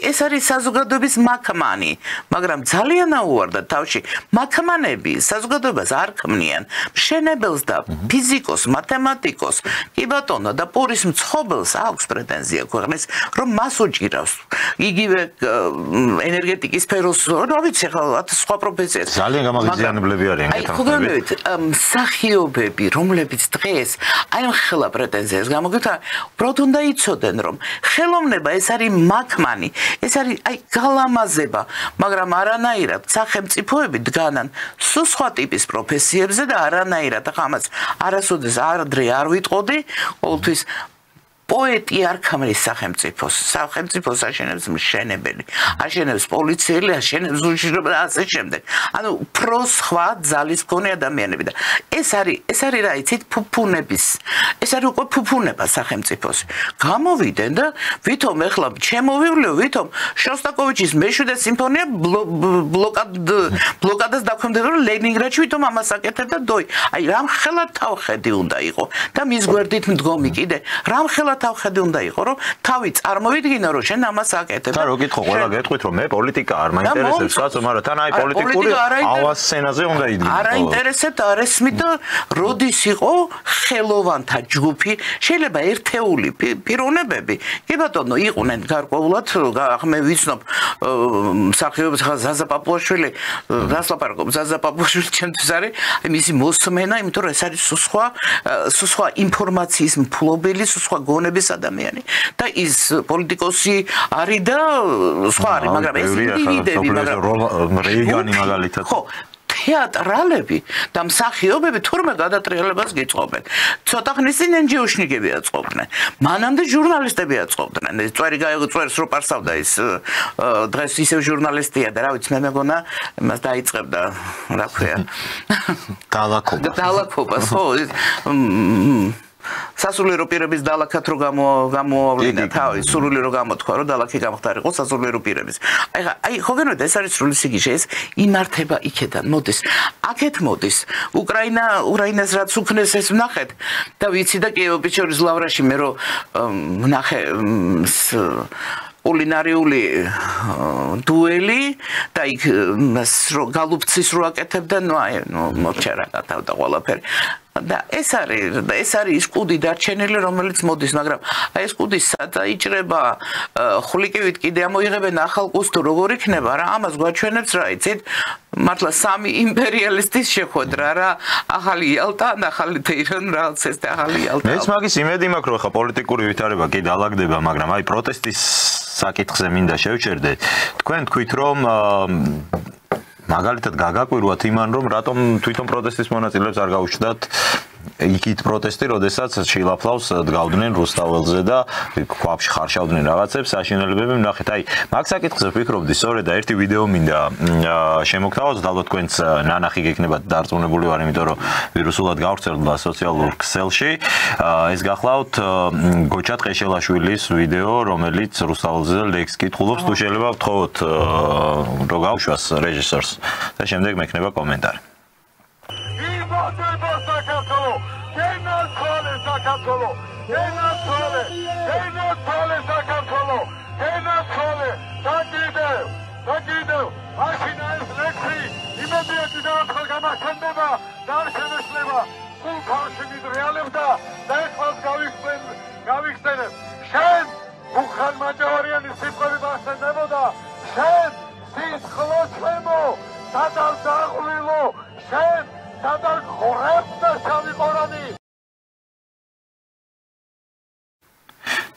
ეს არის საზოგადოების მაქმანი, მაგრამ ძალიან აუვარდათ თავში. მაქმანები საზოგადოებას არ ქმნიან. მშენებელს და ფიზიკოს, მათემატიკოს, კი ბატონო და პურის მცხოვრებელს აქვს პრეტენზია ქვეყნის, რომ მას უჭირავს. იგივე ენერგეტიკის სფეროს, რა ვიცი, ახლა სხვა პროფესიას. ძალიან გამაღიზიანებლები არიან გეთანხმებით. მსახიობები, რომლებიც დღეს აი ხელა პრეტენზიას გამოგეთა, უბრალოდ უნდა იცოდნენ, რომ ხელოვნება ეს არის მაქმანი, ეს არის აი გალამაზება, მაგრამ არანაირად სახელმწიფოები დგანან სულ სხვა ტიპის პროფესიებზე და არანაირად ახლა ამას არასოდეს ადრე არ ვიტყოდი, ყოველთვის პოეტი არ ქმნის სახელმწიფოს. სახელმწიფოს აშენებს მშენებელი, აშენებს პოლიციელი, აშენებს უშიშრობა და ასე შემდეგ. ანუ უფრო სხვა ძალის მქონე ადამიანები და ეს არის რა იცით, ფუფუნების. ეს არის უკვე ფუფუნება სახელმწიფოს. გამოვიდნენ და ვითომ ეხლა შემოვივლეო, ვითომ შოსტაკოვიჩის მე-7 სიმფონია ბლოკადას დაქვემდებარა ლენინგრადში, ვითომ ამას აკეთებდა დოი. აი რამხელა თავხედი უნდა იყო და მის გვერდით მდგომი კიდე რამხელა თავხედი უნდა იყო, რომ თავი წარმოვიდგინა, რომ შენ ამას აკეთებ. და რო გითხო, ყველა გეტყვით, რომ მე პოლიტიკა არ მაინტერესებს, კაცო, მაგრამ თან აი პოლიტიკური ავას სცენაზე უნდა იდგინო. არ აინტერესებთ, არ ესმით და როდის იყო ხელოვანთა ჯგუფი, შეიძლება ერთეული პიროვნებები. კი ბატონო, იყვნენ გარკვეულად, მე ვიცნობ მსახიობს ზაზა პაპუაშვილი, რასლაპარაკობ, ზაზა პაპუაშვილი ჩემთვის არის მისი მოსმენა, იმიტომ რომ ეს არის სხვა ინფორმაციის მფლობელი, სხვა გონების ადამიანი და ის პოლიტიკოსი არის და სხვა არის, მაგრამ ეს ინდივიდები, მაგრამ რეიგანი მაგალითად. ხო, თეატრალები და მსახიობები თურმე გადატრიალებას გიწყობენ. ცოტა ხნის წინ NGO-შნიკები აწყობდნენ. მანამდე ჟურნალისტები აწყობდნენ. ეს წერს რო პარსავდა ის დღეს ისევ ჟურნალისტია და რა ვიცი, მე მეგონა მას დაიწყებდა, რა ქვია, დალაქობას, ხო, სასულიერო პირების დალაქად რო გამოავლინა თავი, სრული რო გამოთქვა, რომ დალაქი გამختارიყო სასულიერო პირების. აი ხო გენოდი, ეს არის სრული სიგიჟე, ეს იმართება იქედან, მოდის. აქეთ მოდის. უკრაინას რაც უქნეს ეს ვნახეთ და ვიცი და კიევო-პეჩორის ლავრაში მე რო ვნახე კულინარიული დუელი და იქ გალუფცის რო აკეთებდნენ, მოჩერა გათავდა ყველაფერი. და ეს არის ის კუდი დარჩენილი, რომელიც მოდის, მაგრამ აი ეს კუდი სადაიჭრება, ხვლიკივით კიდე ამოიღებენ ახალ კუსს თუ როგორ იქნება რა, ამას გვაჩვენებს რა იცით, მართლა სამი იმპერიალისტის შეხვედრა რა, ახალი იალტა, ახალი თეირანი, რაღაც ეს და ახალი იალტა. მეც მაგის იმედი მაქვს, რომ ხა პოლიტიკური ვითარება კი დაალაგდება, მაგრამ აი პროტესტის საკითხზე მინდა შევჩერდე. თქვენ თქვით, რომ მაგალითად გაგაკვირვათ იმან, რომ რატომ თვითონ პროტესტის მონაწილეებს არ გაუჩნდათ იქით პროტესტი, როდესაც შილაფლავს დგავდნენ რუსთაველზე და ქვაბში ხარშავდნენ რაღაცებს, საშინელებები ვნახეთ. აი, მაგ საკითხზე ვფიქრობდი, სწორედ და ერთი ვიდეო მინდა შემოგთავაზოთ, ალბათ თქვენც ნანახი გექნებათ, დარწმუნებული ვარ, იმიტომ რომ ვირუსულად გავრცელდა სოციალურ ქსელში. ეს გახლავთ გოჩა ტყეშელაშვილის ვიდეო, რომელიც რუსთაველზე ლექს კითხულობს, თუ შეიძლება ვთხოვოთ რო გავუშვას რეჟისორს და შემდეგ მექნება კომენტარი.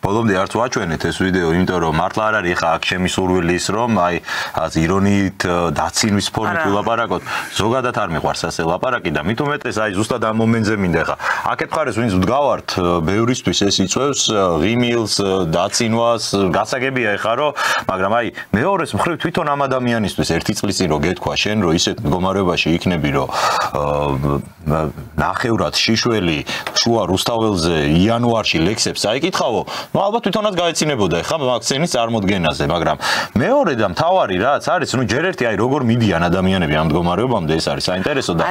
ბოლომდე არც ვაჩვენეთ ეს ვიდეო, იმიტომ რომ მართლა არ არის ხა აქ ჩემი სურვილი ის რომ აი რაც ირონიით დაცინვის ფორმით ვილაპარაკოთ, ზოგადად არ მიყვარს ასე ლაპარაკი და მით უმეტეს აი ზუსტად ამ მომენტზე მინდა ხა. აქეთ მხარეს ვინც ვდგავართ, ბევრისთვის ეს იწვევს ღიმილს, დაცინვას, გასაგებია ეხა რომ, მაგრამ აი მეორეს მხრივ თვითონ ამ ადამიანისთვის ერთი წლის წინ რო გეთქვა შენ რომ ისეთ მდგომარეობაში იქნები რომ ნახევრად შიშველი შუა რუსთაველზე იანვარში ლექსებს აიკითხავო, ну ალბათ თვითონაც გაეცინებოდა ხა მაგ სცენის წარმოდგენაზე, მაგრამ მეორე და მთავარი რაც არის, ну ჯერ ერთი აი როგორ მიდიან ადამიანები ამ მდგომარეობამდე, ეს არის საინტერესო და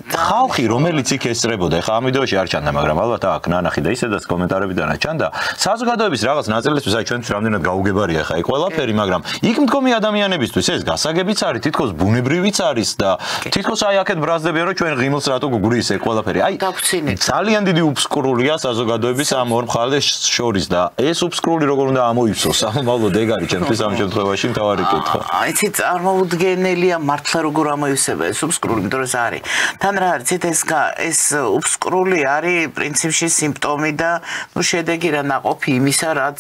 ხალხი რომელიც იქ ესწრებოდა, ხა ამ ვიდეოში არ ჩანდა, მაგრამ ალბათ აქ ნანახი და ისედაც კომენტარებიდანაც ჩანდა, საზოგადოების რაღაც ნაწილისთვის აი ჩვენთვის რამდენად გაუგებარია ხა იქ ყველაფერი, მაგრამ იქ მდგომი ადამიანებისთვის ეს გასაგებიც არის, თითქოს ბუნებრივიც არის და თითქოს აი აქეთ ბრაზდებიან რომ ჩვენ ღიმილს რატო გუგრის ეგ ყველაფერი. აი ძალიან დიდი უბსკრულია საზოგადოების ამ ორ მხარეს შორის და ეს უბსკრული როგორ უნდა ამოიფსოს, ამავდროულად ეგ არის ჩემთვის ამ შემთხვევაში მთავარი კითხვა. იცით, წარმოუდგენელია მართლა როგორ ამოიფსება ეს უბსკრული, იმიტომ რომ ეს არის. თან რა არის, ეს უბსკრული არის პრინციპში სიმპტომი და ნუ შედეგი რა ნაყოფი იმისა, რაც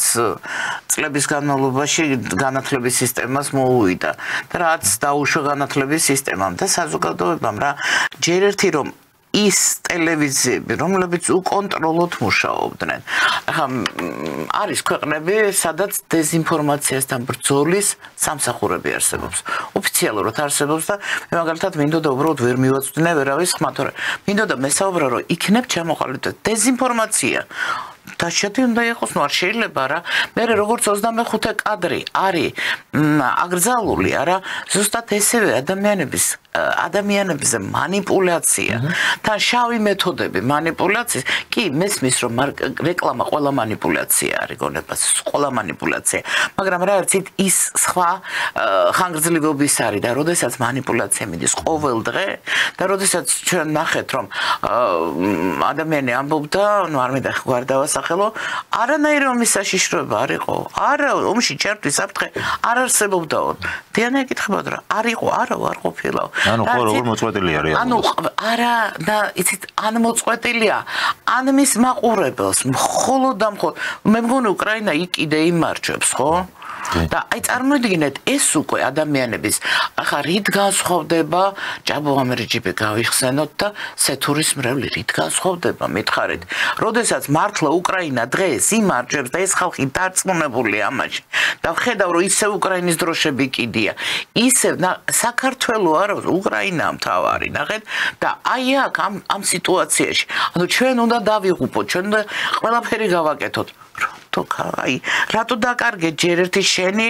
წლების განმავლობაში განათლების სისტემას მოუვიდა და რაც დაუშვა განათლების სისტემამ და საზოგადოებამ რა ჯერ ერთი რომ ის ტელევიზიები, რომლებიც უკონტროლოდ მუშაობდნენ. ახლა არის ქვეყნები, სადაც დეზინფორმაციასთან ბრძოლის სამსახურები არსებობს. ოფიციალურად არსებობს და მე მაგალითად მინდოდა უბრალოდ ვერ მივაწვდინე ვერავის ხმა, თორე მინდოდა მესაუბრა რომ იქნებ ჩამოყალიბდა დეზინფორმაცია. დაშეთი უნდა იყოს, ნუ არ შეიძლება რა. მე როგორც 25 კადრი არის აკრძალული, არა, ზუსტად ესევე ადამიანებზე манипуляция. თან შავი მეთოდები манипуляციის. კი, მესმის რომ რეკლამა ყველა манипуляция არის, გონებას, ყველა манипуляция. მაგრამ რა არის ის სხვა ხანგრძლივობის არის და როდესაც манипуляция მიდის ყოველ დღე და როდესაც ჩვენ ნახეთ რომ ადამიანი ამბობდა, ნუ არ მინდა გვარდავასახელო, არანაირი ომის საშიშროება არ იყო. არა, ომში ჩართვის საფრთხე არ არსებობდაო. დიანა ეკითხებოდა რა, არ იყო, არა, არ ყოფილაო. ანუ ხო როგორ მოწყვეტილია რეალურად. ანუ არა და იცით, ან მოწყვეტილია, ან მის მაყურებელს მხოლოდ და მხოლოდ მე მგონი უკრაინა იქ კიდე იმარჯვებს, ხო? და აი წარმოიდგინეთ ეს უკვე ადამიანების ახლა რით განსხვავდება ჯაბო ამერჯიბე გავიხსენოთ და სეთურის მრევლი რით განსხვავდება მითხარით როდესაც მართლა უკრაინა დღეს იმარჯვებს და ეს ხალხი დარწმუნებულია ამაში და ხედავ რომ ისევ უკრაინის დროშები კიდია ისევ საქართველო არა უკრაინა მთავარი ნახეთ და აი აქ ამ სიტუაციაში ანუ ჩვენ უნდა დავიღუპოთ ჩვენ უნდა ყველაფერი გავაკეთოთ აი რატო დაკარგე ჯერ ერთი შენი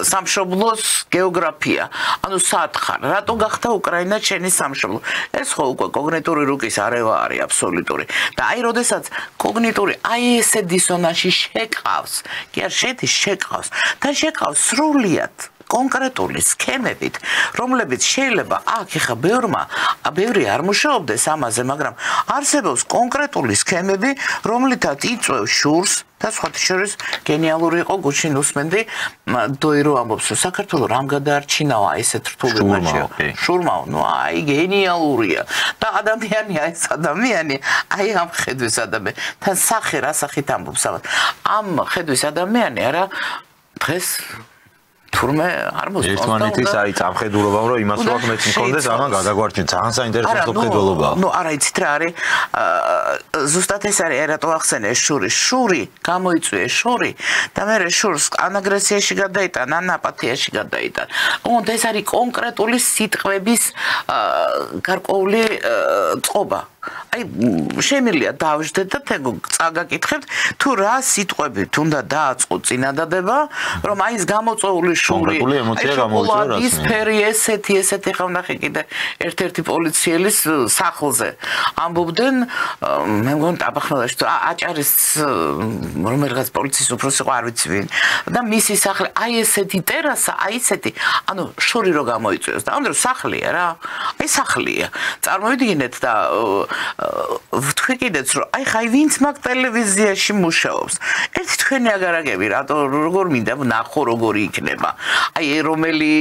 სამშობლოს გეოგრაფია ანუ სათხარ რატო გახდა უკრაინა შენი სამშობლო ეს ხო უკვე კოგნიტური რუკის არევა არის აბსოლუტური და აი როდესაც კოგნიტური აი ესე დისონანსი შეკავს კი არ შედის შეკავს და შეკავს სრულიად კონკრეტული სქემებით, რომლებიც შეიძლება აქ ხა ბევრი არ მუშაობდეს ამაზე, მაგრამ არსებობს კონკრეტული სქემები, რომლითაც იწვევს შურს და სხვათა შორის გენიალური იყო გუჩინ უსმენდი დოირო ამბობს, რომ საქართველო რამ გადაარჩინავა ესეთ რთულებაში. შურმაო, ნუ აი გენიალურია. და ადამიანია ეს ადამიანი, აი ამ ხედვის ადამიანი. თან სახე რა სახით ამბობს ამ ხედვის ადამიანი, არა დღეს თურმე არ მოსწონს. ერთმანეთის აი წამხედულობამ რომ იმას ვაკ მეც მქონდეს ამან გადაგვარჩინე ძალიან საინტერესო მხედველობაა. ნუ არა იცით რა არის ზუსტად ეს არის რატო ახსენე შური გამოიწვია შური და მე შურს ან აგრესიაში გადაიტან ან აპათიაში გადაიტან. ოღონდ ეს არის კონკრეტული სიტყვების გარკვეული წყობა. აი შემიძლია დავждეთ და თქო წაგაკითხებთ თუ რა სიტყვებით უნდა დააწყო წინადადება რომ აი ეს გამოწვეული შური შოკოლადის ფერი ესეთი ხა ვნახე კიდე ერთ-ერთი პოლიციელის სახლზე ამბობდნენ მე მგონი ტაბახმელაში თუ აჭარის რომელიღაც პოლიციის უფროსი ყო არ ვიცი ვინ და მისი სახლი აი ესეთი ტერასა აი ესეთი ანუ შური რო გამოიწვევს და ამიტომ სახლია რა აი სახლია წარმოვიდგინეთ და თქვი კიდეც რომ აი ხაი ვინც მაგ ტელევიზიაში მუშაობს ერთი თქვენი აგარაგები რატო როგორ მინდა ნახო როგორი იქნება აი რომელი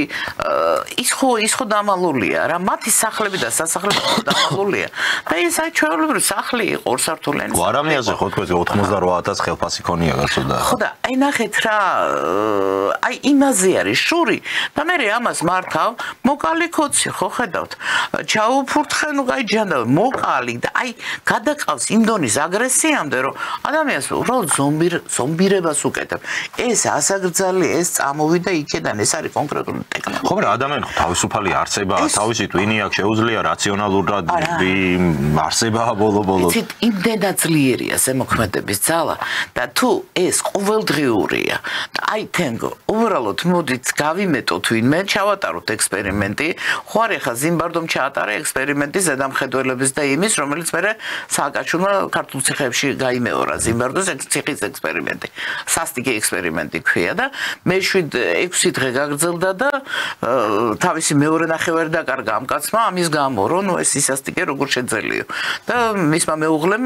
ის ხო დამალულია რა მათი სახლები და სასახლეები დამალულია და ეს აი ჩვეულებრივი სახლი იყო ორსართულიანი გვარამიაზე ხო თქვენ 88000 ხელფასი ქონია გასულა ხო და აი ნახეთ რა აი იმაზე არის შური და მე ამას მართავ მოკალი ქოცი ხო ხედავთ ჩაუფურთხე ნუ კაი ჯანდავ მოკალი და აი გადაყავს იმ დონის აგრესიამდე რომ ადამიანს უბრალოდ ზომბირებას უკეთებ ეს ასაგრძალი ეს წამოვიდა იქიდან ეს არის კონკრეტული ტექნოლოგია ხო რა ადამიანი ხო თავისუფალი არსებაა თავისი ტვინი აქვს შეუძლია რაციონალურად არსებაა ბოლო-ბოლო იცით იმდენად ძლიერია ზემოქმედების ძალა და თუ ეს ყოველდღიურია და აი თენგო უბრალოდ მოდით გავიმეტოთ ვინმე ჩავატაროთ ექსპერიმენტი ხო არ ეხა ზიმბარდომ ჩაატარა ექსპერიმენტი ზედამხედველების და იმის რომელიც მე სააკაჩუნმა ქართულ ციხეებში გაიმეორა ზიმბარდოს ციხის ექსპერიმენტი სასტიკი ექსპერიმენტი ქვია და მე 7-6 დღე გაგრძელდა და თავისი მეორე ნახევარი დაკარგა ამ კაცმა ამის გამო რომ ნუ ეს სასტიკი როგორ შეძელიო და მისმა მეუღლემ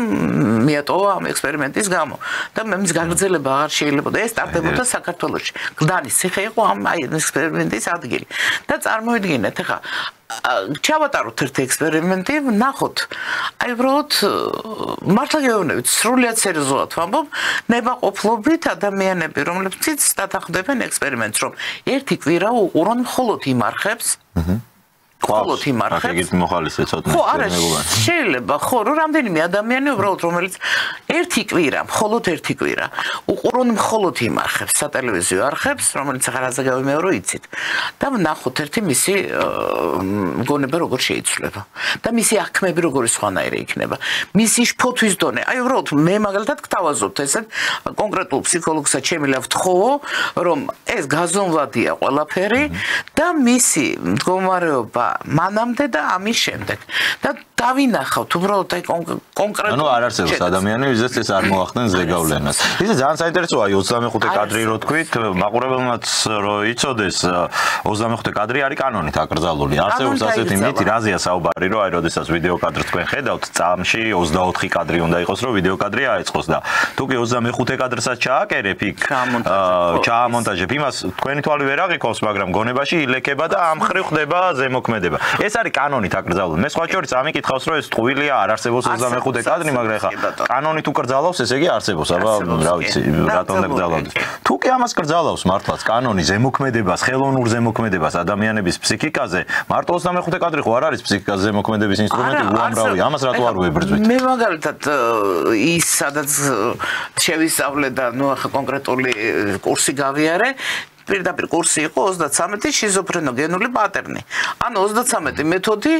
მიატოვა ამ ექსპერიმენტის გამო და მის გაგრძელება აღარ შეიძლებოდა ეს სტარტებოდა საქართველოში გლდანის ციხე იყო ამ აი ექსპერიმენტის ადგილი და წარმოვიდგინეთ ახლა ჩავატაროთ ერთ ექსპერიმენტი ნახოთ აი უბრალოდ მართლა გეუბნებით სრულიად სერიოზულად ვამბობ ნებაყოფლობით ადამიანები რომლებიც დათანხმდებენ ექსპერიმენტს რომ ერთი კვირა უყურონ მხოლოდ იმ არხებს ხოლოდ იმარხებს. აქ იგი მოხალისე ცოტა. ხო, არა, შეიძლება, ხო, რომ რამდენიმე ადამიანი უბრალოდ რომელიც ერთი კვირა, მხოლოდ ერთი კვირა უყურონ მხოლოდ იმარხებს, სატელევიზიო არხებს, რომელიც აღარაზე გავიმეორო იცით. და ნახოთ ერთი მისი მგონება როგორ შეიცვლება და მისი აღქმები როგორი სხვანაირი იქნება. მისი შფოთვის დონე. აი უბრალოდ მე მაგალითად გთავაზობთ ესეთ კონკრეტულ ფსიქოლოგსაც შემიძლია ვთხოვო, რომ ეს გაზომვადია ყველაფერი და მისი მდგომარეობა მანამდე და ამის შემდეგ და დავინახავთ უბრალოდ აი კონკრეტულად ანუ არ არსებობს ადამიანი ვიზეც ეს არ მოახდენ ზეგავლენას ისე ძალიან საინტერესოა 25 კადრი რო თქვით მაყურებელმაც რო იცოდეს 25 კადრი არის კანონით აკრძალული არსებობს ასეთი მითი რაზეა საუბარი რომ აი როდესაც ვიდეო კადრს თქვენ ხედავთ წამში 24 კადრი უნდა იყოს რომ ვიდეო კადრი აეწყოს და თუ კი 25 კადრსაც ჩააკერებ იქ ჩაამონტაჟებ იმას თქვენი თვალი ვერ აღიქოს მაგრამ გონებაში ილექება და ამ ხრივ ხდება ზემოქმედება ეს არის კანონით აკრძალული მე სხვა შორის ამიკითხავს რომ ეს ტყუილია არ არსებობს 25 კადრი მაგრამ ეხა კანონით უკრძალავს ესე იგი არსებობს აბა რა ვიცი რატომ აკრძალავს თუ კი ამას კრძალავს მართლაც კანონი ზემოქმედებას ხელოვნურ ზემოქმედებას ადამიანების ფსიქიკაზე მარტო 25 კადრი ხო არ არის ფსიქიკაზე ზემოქმედების ინსტრუმენტი უამრავი ამას რატო არ ვებრძვით მე მაგალითად ის სადაც შევისწავლე და ნუ ახლა კონკრეტული კურსი გავიარე პირდაპირ კურსი იყო 33 შიზოფრენოგენული პატერნი. ანუ 33 მეთოდი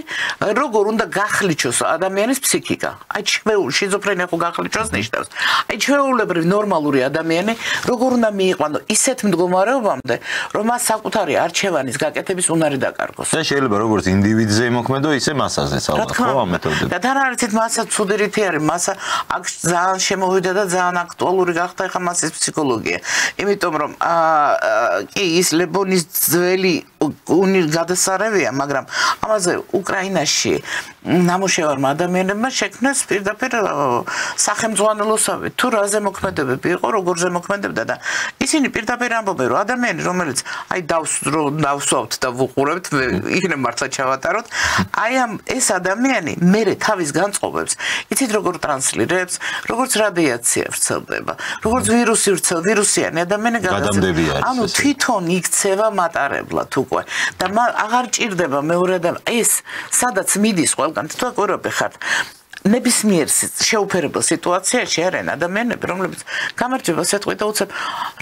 როგორ უნდა გახლიჩოს ადამიანის ფსიქიკა. აი შიზოფრენია ხო გახლიჩოს ნიშნავს. აი ჩვეულებრივ ნორმალური ადამიანი როგორ უნდა მიიყვანო ისეთ მდგომარეობამდე, რომ მას საკუთარი არჩევანის გაკეთების უნარი დაკარგოს. და შეიძლება როგორც ინდივიდზე იმოქმედო, ისე მასაზეც ალბათ ხო ამ მეთოდებით. და თან არიცით მასა ცუდი რითი არის, მასა აქ ძალიან შემოვიდა და ძალიან აქტუალური გახდა ახლა მასის ფსიქოლოგია. იმიტომ რომ კი ის ლებონის ძველი გადასარევია, მაგრამ ამაზე უკრაინაში ნამუშევარმა ადამიანებმა შექმნეს პირდაპირ სახელმძღვანელოსავი თუ რაზე მოქმედებები იყო, როგორზე მოქმედებდა და ისინი პირდაპირ ამბობენ, რომ ადამიანი, რომელიც აი დავსვავთ და ვუყურებთ, იქნებ მართლა ჩავატაროთ, აი ამ ეს ადამიანი მერე თავის განწყობებს, იცით როგორ ტრანსლირებს, როგორც რადიაცია ვრცელდება, როგორც ვირუსიანი ადამიანი გადამდებია. ანუ თვითონ იქცევა მატარებლად უკვე და აღარ ჭირდება მეორე ადამიანი ეს სადაც მიდის ყველგან თუ აკურები ხართ ნებისმიერ შეუფერებელ სიტუაციაში არიან ადამიანები, რომლებიც გამარჯვება სიტყვით და უცებ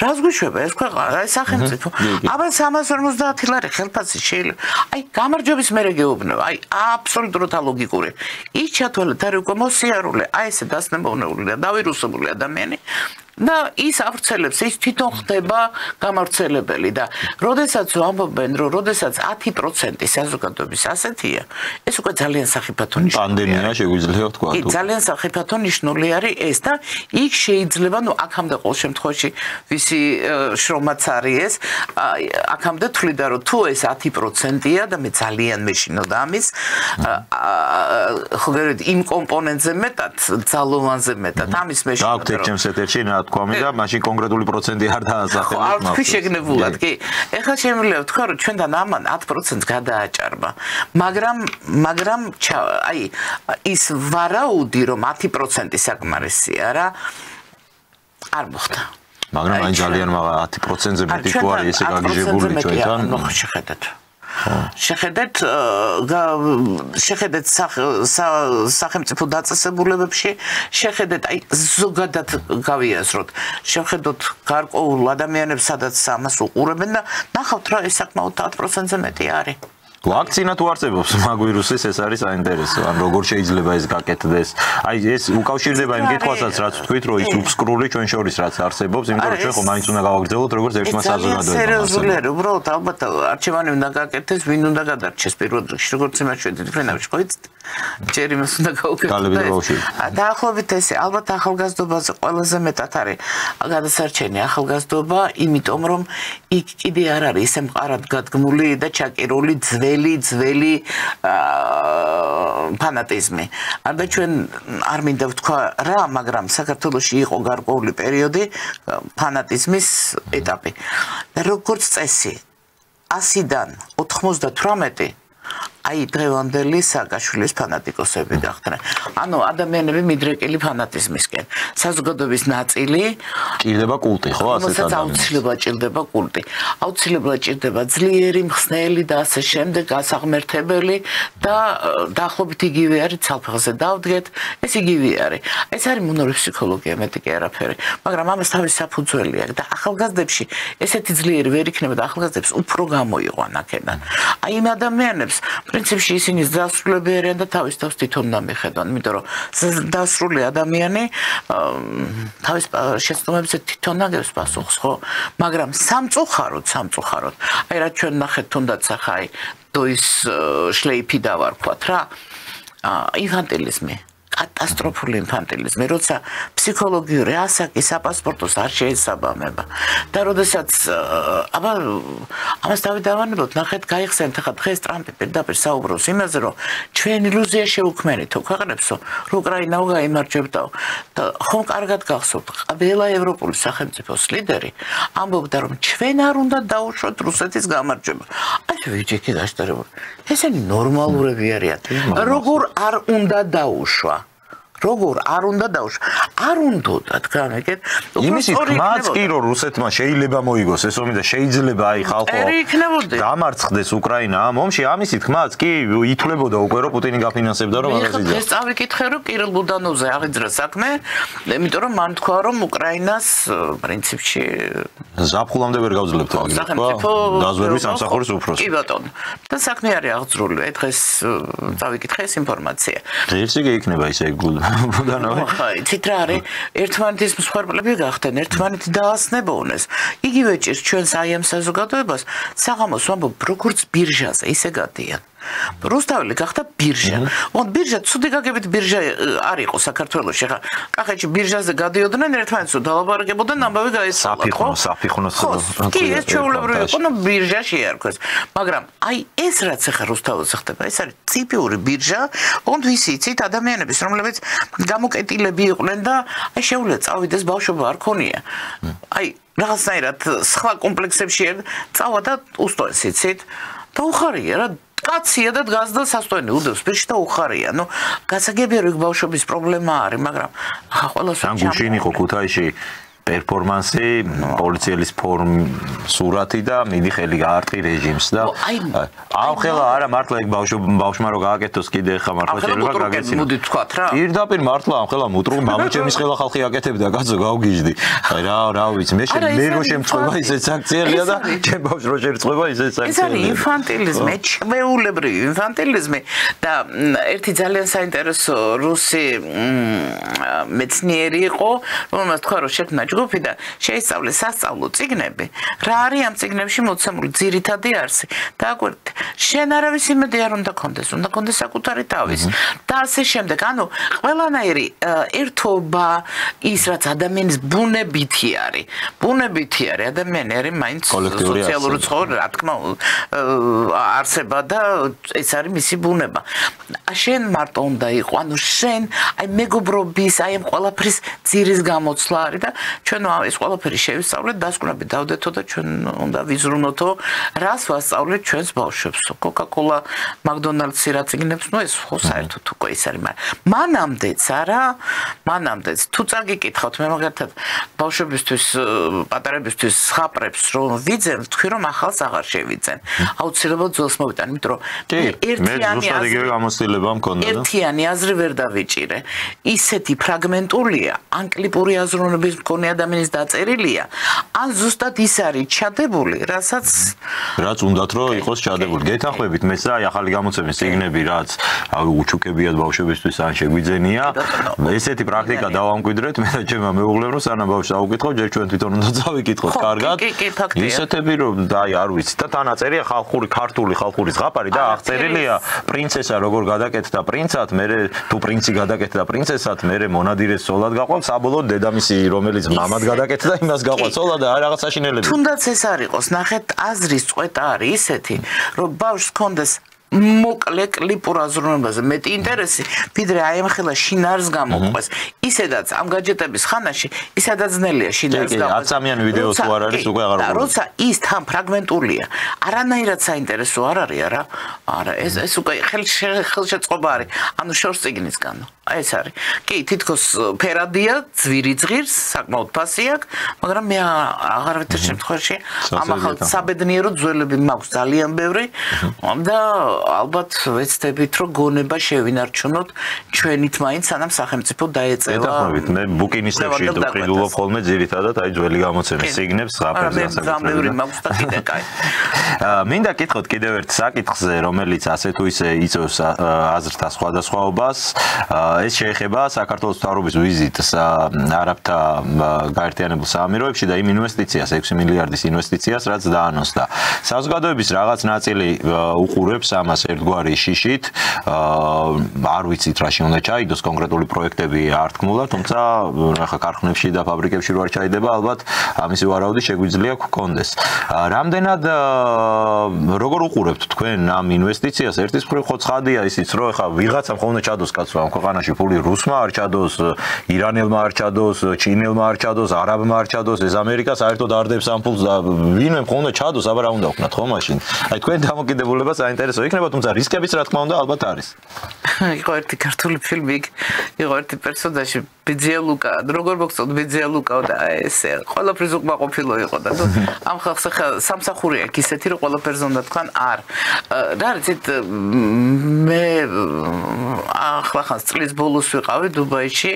რას გვიშვება ეს ქვეყანა, ეს სახელმწიფო. აბა 350 ლარი ხელფასი შეიძლება. აი გამარჯვების მერე გეუბნება, აი აბსოლუტურად ალოგიკური. ის ჩათვალეთ არის უკვე მოსიარულე, აი ესე დასნებოვნებული და დავირუსებული ადამიანი. და ის ავრცელებს, ის თვითონ ხდება გამავრცელებელი და როდესაც ვამბობენ, რომ როდესაც 10% საზოგადოების ასეთია, ეს უკვე ძალიან სახიფათო ნიშნული. პანდემია შეგვიძლია ვთქვა. ძალიან სახიფათო ნიშნული არის ეს და იქ შეიძლება, ნუ აქამდე ყოველ შემთხვევაში ვისი შრომაც არის ეს, აქამდე თვლიდა, რომ თუ ეს 10%-ია და მე ძალიან მეშინოდა ამის, ხო გერეთ იმ კომპონენტზე მეტად, ძალოვანზე მეტად, ამის მეშინოდა. გაქვთ ჩემს ეთერში თქვამი და მაშინ კონკრეტული პროცენტი არ დაასახელეთ. არ თქვი შეგნებულად, კი. ეხლა შემიძლია ვთქვა, რომ ჩვენთან ამან 10%-ს გადააჭარბა. მაგრამ აი ის ვარაუდი, რომ 10% საკმარისია რა, არ მოხდა. მაგრამ აი ძალიან 10%-ზე მეტი თუ არის ესე გაგიჟებული ჩვენთან. შეხედეთ. შეხედეთ სახელმწიფო დაწესებულებებში, შეხედეთ აი ზოგადად გავიაზროთ. შეხედოთ გარკვეულ ადამიანებს, სადაც ამას უყურებენ და ნახავთ რა ეს საკმაოდ 10%-ზე მეტი არის. ვაქცინა თუ არსებობს მაგ ვირუსის ეს არის საინტერესო. ან როგორ შეიძლება ეს გაკეთდეს? აი ეს უკავშირდება იმ კითხვასაც, რაც თქვით, რომ ის უფსკრული ჩვენ შორის რაც არსებობს, იმიტომ რომ ჩვენ ხომ მაინც უნდა გავაგრძელოთ როგორც ერთმა საზოგადოებამ. სერიოზულია, უბრალოდ ალბათ არჩევანი უნდა გაკეთდეს, ვინ უნდა გადარჩეს პირველ რიგში, როგორც იმაშვიდეთ ფრენავში, ხო იცით? ჯერ იმას უნდა გავუკეთოთ. დაახლოებით ესე, ალბათ ახალგაზრდობაზე ყველაზე მეტად არის გადასარჩენი ახალგაზრდობა, იმიტომ რომ იქ კიდე არ არის ისე მყარად გადგმული და ჩაკერული ძველი ფანატიზმი. არდა ჩვენ არ მინდა ვთქვა რა, მაგრამ საქართველოში იყო გარკვეული პერიოდი ფანატიზმის ეტაპი. და როგორც წესი 100-დან 98 აი დღევანდელი სააკაშვილის ფანატიკოსები გახდნენ. ანუ ადამიანები მიდრეკილი ფანატიზმისკენ. საზოგადოების ნაწილი ჭირდება კულტი, ხო, ასეთ ადამიანს. აუცილებლად ჭირდება კულტი. აუცილებლად ჭირდება ძლიერი, მხსნელი და ასე შემდეგ გასაღმერთებელი და დაახლოებით იგივე არის ცალფეხზე დავდგეთ, ეს იგივე არის. ეს არის მონური ფსიქოლოგია, მეტი კი არაფერი. მაგრამ ამას თავის საფუძველი აქვს და ახალგაზრდებში ესეთი ძლიერი ვერ იქნება და ახალგაზრდებს უფრო გამოიყვან აქედან. აი იმ ადამიანებს პრინციპში ისინი დასრულები არიან და თავის თავს თვითონ დამიხედონ, იმიტომ რომ დასრული ადამიანი თავის შეცდომებზე თვითონ აგებს პასუხს, ხო? მაგრამ სამწუხაროდ, აი რა ჩვენ ნახეთ თუნდაც ახლა აი დოის შლეიფი დავარქვათ რა, ინფანტილიზმი. კატასტროფული ინფანტილიზმი, როცა ფსიქოლოგიური ასაკი საპასპორტოს არ შეესაბამება. და როდესაც აბა ამას დავიდავანებოთ, ნახეთ, გაიხსენეთ ახლა დღეს ტრამპი პირდაპირ საუბრობს იმაზე, რომ ჩვენ ილუზია შევქმნით ქვეყნებსო, რომ უკრაინა გაიმარჯვებდაო. და ხომ კარგად გახსოვთ, ყველა ევროპული სახელმწიფოს ლიდერი ამბობდა, რომ ჩვენ არ უნდა დაუშვათ რუსეთის გამარჯვება. აი ვიჯექი დაშტერებული. ესენი ნორმალურები არიან. როგორ არ უნდა დაუშვა? როგორ არ უნდა დაუშვა? არ უნდა თქვენეკეთ. იმის თქმაც კი რომ რუსეთმა შეიძლება მოიგოს ეს ომი და შეიძლება აი ხალხო დამარცხდეს უკრაინა ამ ომში, ამის თქმაც კი ითვლებოდა უკვე რომ პუტინი გაფინანსებდა რომ ამას იძლევა. ეს წავიკითხე რომ კირილ ბუდანოვზე აღიძრა საქმე, იმიტომ რომ მან თქვა რომ უკრაინას პრინციპში ზაფხულამდე ვერ გავძლებთ აგრეთვე. დაზვერვის სამსახურის უფროსი. კი ბატონო. და საქმე არის აღძრული. აი დღეს წავიკითხე ეს ინფორმაცია. ღირსი იქნება ისე ბუდანოვი. იცით რა არის? ერთმანეთის მსხვერპლები გახდნენ, ერთმანეთი დაასნებოვნეს. იგივე ჭირს ჩვენს აი ამ საზოგადოებას, საღამოს ვამბობ, როგორც ბირჟაზე ისე გადიან. რუსთაველი გახდა ბირჟა. ოღონდ ბირჟა ცუდი გაგებით ბირჟა არ იყო საქართველოში. ხა კახეთში ბირჟაზე გადიოდნენ ერთმანეთს დალაპარაკებოდნენ ამბავი გაეცვალა. საფიხნოს კი ეს ჩვეულებრივი იყო, ნუ ბირჟა შეარქვეს. მაგრამ აი ეს რაც ახლა რუსთაველს ხდება, ეს არის ტიპიური ბირჟა, ოღონდ ვისი იცით ადამიანების, რომლებიც გამოკეტილები იყვნენ და აი შეუძლია წავიდეს ბავშვობა არ ქონია. აი რაღაცნაირად სხვა კომპლექსებში წავა და უსტოეს იცით და უხარია რა კაცია და დგას და სასტოენი უდევს პირში და უხარია. ნუ გასაგებია რომ ბავშვობის პრობლემა არის, მაგრამ ხა ყველას ან გუშინ იყო ქუთაისში პერფორმანსი, პოლიციელის სურათი და მიდი ხელი გაარტყი რეჟიმს და აუ ხელა არა მართლა ეგ ბავშვმა რო გააკეთოს კიდე ხა მართლა შეიძლება გაგეცინა. მოდი თქვათ რა. პირდაპირ მართლა ამ ხელა მუტრუ მამაჩემის ხელა ხალხი აკეთებდა კაცო გავგიჟდი. აი რა ვიცი მე რო შემწყვება ისეც აქციელია და ჩემ ბავშვს რო შერწყვება ისეც აქციელია. ეს არის ინფანტილიზმი, ჩვეულებრივი ინფანტილიზმი და ერთი ძალიან საინტერესო რუსი მეცნიერი იყო, რომელმაც თქვა რომ შექმნა ჯგუფი და შეისწავლეს სასწავლო წიგნები. რა არის ამ წიგნებში მოცემული ძირითადი არსი? დააკვირდით, შენ არავის იმედი არ უნდა კონდეს, უნდა კონდეს საკუთარი თავის. და ასე შემდეგ, ანუ ყველანაირი ერთობა ის რაც ადამიანის ბუნებითი არის. ბუნებითი არის, ადამიანი არის მაინც სოციალური ცხოვრება, რა თქმა უნდა, არსება და ეს არის მისი ბუნება. შენ მარტო უნდა იყო, ანუ შენ აი მეგობრობის, აი ამ ყველაფრის ძირის გამოცვლა არის და ჩვენ ეს ყველაფერი შევისწავლეთ, დასკვნები დავდეთო და ჩვენ უნდა ვიზრუნოთო, რას ვასწავლეთ ჩვენს ბავშვებსო. Coca-Cola, McDonald's-ი რა წიგნებს, ნუ ეს ხო საერთოდ უკვე ის არის, მაგრამ მანამდეც არა, მანამდეც თუ წაგიკითხავთ მე მაგალითად ბავშვებისთვის, პატარებისთვის ხაპრებს რომ ვიძენ, თქვი რომ ახალს აღარ შევიძენ. აუცილებლად ძველს მოვიტან, იმიტომ რომ ერთიანი აზრი ვერ დავიჭირე. ისეთი ფრაგმენტულია, ანკლიპური აზროვნების მქონე ადამიანის დაწერილია, ან ზუსტად ის არის ჩადებული, რასაც უნდათ რომ იყოს ჩადებული. გეთანხმებით მეც და ახალი გამოცემის წიგნები, რაც უჩუქებიათ ბავშვებისთვის ან შეგვიძენია, ესეთი პრაქტიკა დავამკვიდრეთ, მე და ჩემმა მეუღლემ რომ სანამ ბავშვს აუკითხავ, ჯერ ჩვენ თვითონ უნდა წავიკითხოთ კარგად. ისეთები რომ აი არ ვიცი და თან აწერია ქართული ხალხური ზღაპარი და აღწერილია პრინცესა როგორ გადაკეთდა პრინცად, მე თუ პრინცი გადაკეთდა პრინცესად, მე მონადირეს ცოლად გაყვალ, საბოლოოდ დედამისი რომელიც მამად გადაკეთდა იმას გაყვალ ცოლად და რაღაც საშინელები. თუნდაც ეს არ იყოს, ნახეთ აზრის წვეტა არის ისეთი, რომ ბავშვს კონდეს მოკლე კლიპურ აზროვნებაზე მეტი ინტერესი, ვიდრე აი ამ ხელა შინაარს გამოყვეს. ისედაც ამ გაჯეტების ხანაში ისედაც ძნელია შინაარს გამოყვეს. 10-წამიანი ვიდეო თუ არ არის უკვე აღარ და როცა ის თან ფრაგმენტულია, არანაირად საინტერესო არ არის არა. არა, ეს უკვე ხელშეწყობა არის. ანუ შორს წიგნისგანო. ეს არის. კი, თითქოს ფერადია, ძვირი ძღირს, საკმაოდ ფასი აქვს, მაგრამ მე აღარავითარ შემთხვევაში ამ ახალ საბედნიერო ძველები მაქვს ძალიან ბევრი და ალბათ ვეცდებით რომ გონება შევინარჩუნოთ ჩვენით მაინც სანამ სახელმწიფო დაეწევა. ეთანხმებით, მე ბუკინისტებში ვყიდულობ ხოლმე ძირითადად აი ძველი გამოცემის წიგნებს ზაფხულზე. გამბევრი მაქვს და კიდე კაი. მინდა კითხოთ კიდევ ერთ საკითხზე, რომელიც ასე თუ ისე იწვევს აზრთა სხვადასხვაობას. ეს შეეხება საქართველოს მთავრობის ვიზიტს არაბთა გაერთიანებულ საამიროებში და იმ ინვესტიციას, 6 მილიარდის ინვესტიციას, რაც დაანონსდა. საზოგადოების რაღაც ნაწილი უყურებს ამას ერთგვარი შიშით. არ ვიცით რაში უნდა ჩაიდოს კონკრეტული პროექტები არ თქმულა, თუმცა ახლა ქარხნებში და ფაბრიკებში რო არ ჩაიდება, ალბათ ამისი ვარაუდი შეგვიძლია გქონდეს. რამდენად როგორ უყურებთ თქვენ ამ ინვესტიციას? ერთის მხრივ ხო ცხადია ისიც, რომ ახლა ვიღაცამ ხომ უნდა ჩადოს კაცო ამ ქვეყანაში ფული რუსმა არ ჩადოს, ირანელმა არ ჩადოს, ჩინელმა არ ჩადოს, არაბმა არ ჩადოს, ეს ამერიკა საერთოდ არ დებს ამ ფულს და ვინმე ხომ უნდა ჩადოს, აბა რა უნდა ვქნათ ხო მაშინ? აი თქვენ დამოკიდებულება საინტერესო იქნება, თუმცა რისკებიც რა თქმა უნდა ალბათ არის. იყო ერთი ქართული ფილმი, იყო ერთი პერსონაჟი ბიძია ლუკა, როგორ მოგწოდ ბიძია ლუკა და ეს ყველაფრის უკმაყოფილო იყო და ამ ხალხს ახლა სამსახური აქვს ისეთი რომ ყველაფერზე უნდა თქვან არ. რა ვიცით მე ახლა ხანს წლის ბოლოს ვიყავი დუბაიში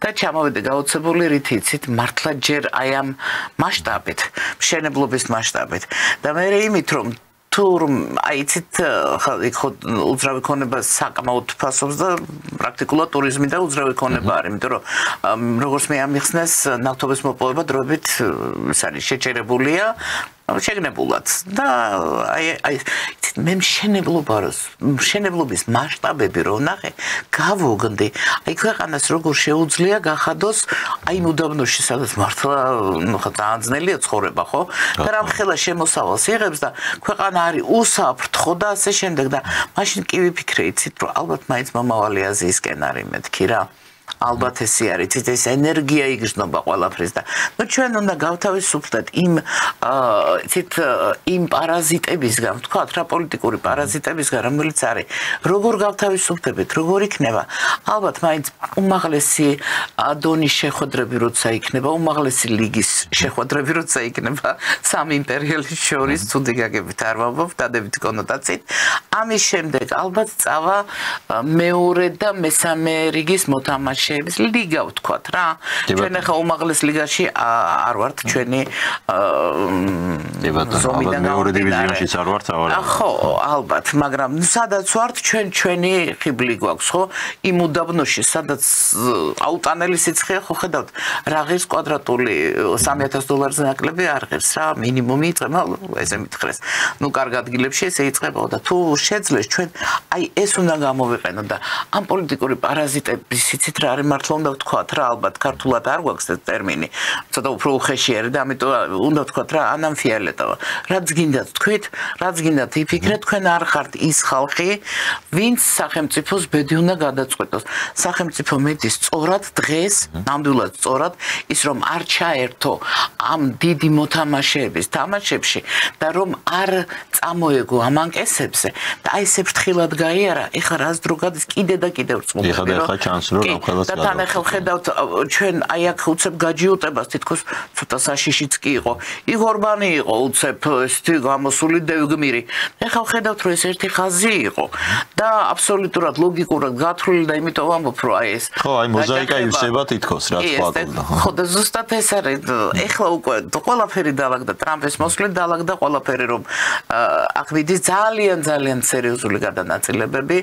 და ჩამოვედი გაოცებული რითი იცით მართლა ჯერ აი ამ მასშტაბით, მშენებლობის მასშტაბით და მე იმით რომ თურმ აიცით ხო უძრავი ქონება საკმაოდ ფასობს და პრაქტიკულად ტურიზმი და უძრავი ქონება არის, იმიტომ რომ როგორც მე ამიხსნეს ნავთობის მოპოვება დროებით ის არის შეჭერებულია შეგნებულად და აი მე მშენებლობის მასშტაბები რო ნახე, გავოგნდი. აი ქვეყანას როგორ შეუძლია გახადოს აი უდაბნოში სადაც მართლა ძალიან ძნელია ცხოვრება, ხო? და რამხელა შემოსავალს იღებს და ქვეყანა არის უსაფრთხო და ასე შემდეგ და მაშინ კი ვიფიქრე, იცით, რომ ალბათ მაინც მომავალი აზიისკენ არის მეთქი რა. ალბათ ესე არის, ეს ენერგია იგრძნობა ყველაფრის და ნუ ჩვენ უნდა გავთავისუფლდეთ იმ პარაზიტებისგან, ვთქვათ რა, პოლიტიკური პარაზიტებისგან, რომელიც არის. როგორ გავთავისუფლდებით, როგორ იქნება? ალბათ მაინც უმაღლესი დონის შეხვედრები როცა იქნება, უმაღლესი ლიგის შეხვედრები როცა იქნება სამი იმპერიალის შორის, ცუდი გაგებით არ ვამბობ, დადებით კონოტაციით. ამის შემდეგ ალბათ წავა მეორე და მესამე რიგის მოთამაშე ლიგა ვთქვათ რა. ჩვენ ახლა უმაღლეს ლიგაში არ ვართ, ჩვენი ზომიდან მეორე დივიზიონშიც არ ვართ, ხო, ალბათ, მაგრამ სადაც ვართ, ჩვენი ხიბლი გვაქვს, ხო? იმ უდაბნოში, სადაც აუტანელი სიცხეა, ხო ხედავთ, რა ღირს კვადრატული $3000 ნაკლები არ ღირს რა, მინიმუმი იწყება, ესე მითხრეს. ნუ კარგ ადგილებში ესე იწყებაო და თუ შეძლეს ჩვენ აი ეს უნდა გამოვიყენოთ და ამ პოლიტიკური პარაზიტების იცით რა არის მართლა უნდა ვთქვათ რა, ალბათ ქართულად არ გვაქვს ეს ტერმინი. ცოტა უფრო უხეშიერი და ამიტომ უნდა ვთქვათ რა, ანამფიალეტავა. რაც გინდათ თქვით, რაც გინდათ იფიქრეთ, თქვენ არ ხართ ის ხალხი, ვინც სახელმწიფოს ბედი უნდა გადაწყვეტოს. სახელმწიფო მედის სწორად დღეს, ნამდვილად სწორად, ის რომ არ ჩაერთო ამ დიდი მოთამაშეების თამაშებში და რომ არ წამოეგო ამ ანკესებზე და აი ესე ფრთხილად გაიარა, ეხლა რას დრო გადის კიდე და კიდე ვრწმუნდები რომ ეხლა ჩანს რომ ამხელას და თან ახლა ხედავთ ჩვენ აი აქ უცებ გაჯიუტებას თითქოს ცოტა საშიშიც კი იყო. იღორბანი იყო უცებ ესეთი გამოსული დევგმირი. ეხლა ხედავთ რომ ეს ერთი ხაზი იყო და აბსოლუტურად ლოგიკურად გათვლილი და იმიტომ ვამბობ რომ აი ეს ხო, აი მოზაიკა ივსება თითქოს რა თქვა. ხო და ზუსტად ეს არის. ეხლა უკვე ყველაფერი დაალაგდა ტრამპის მოსვლით დაალაგდა ყველაფერი რომ აქ მიდის ძალიან სერიოზული გადანაწილებები.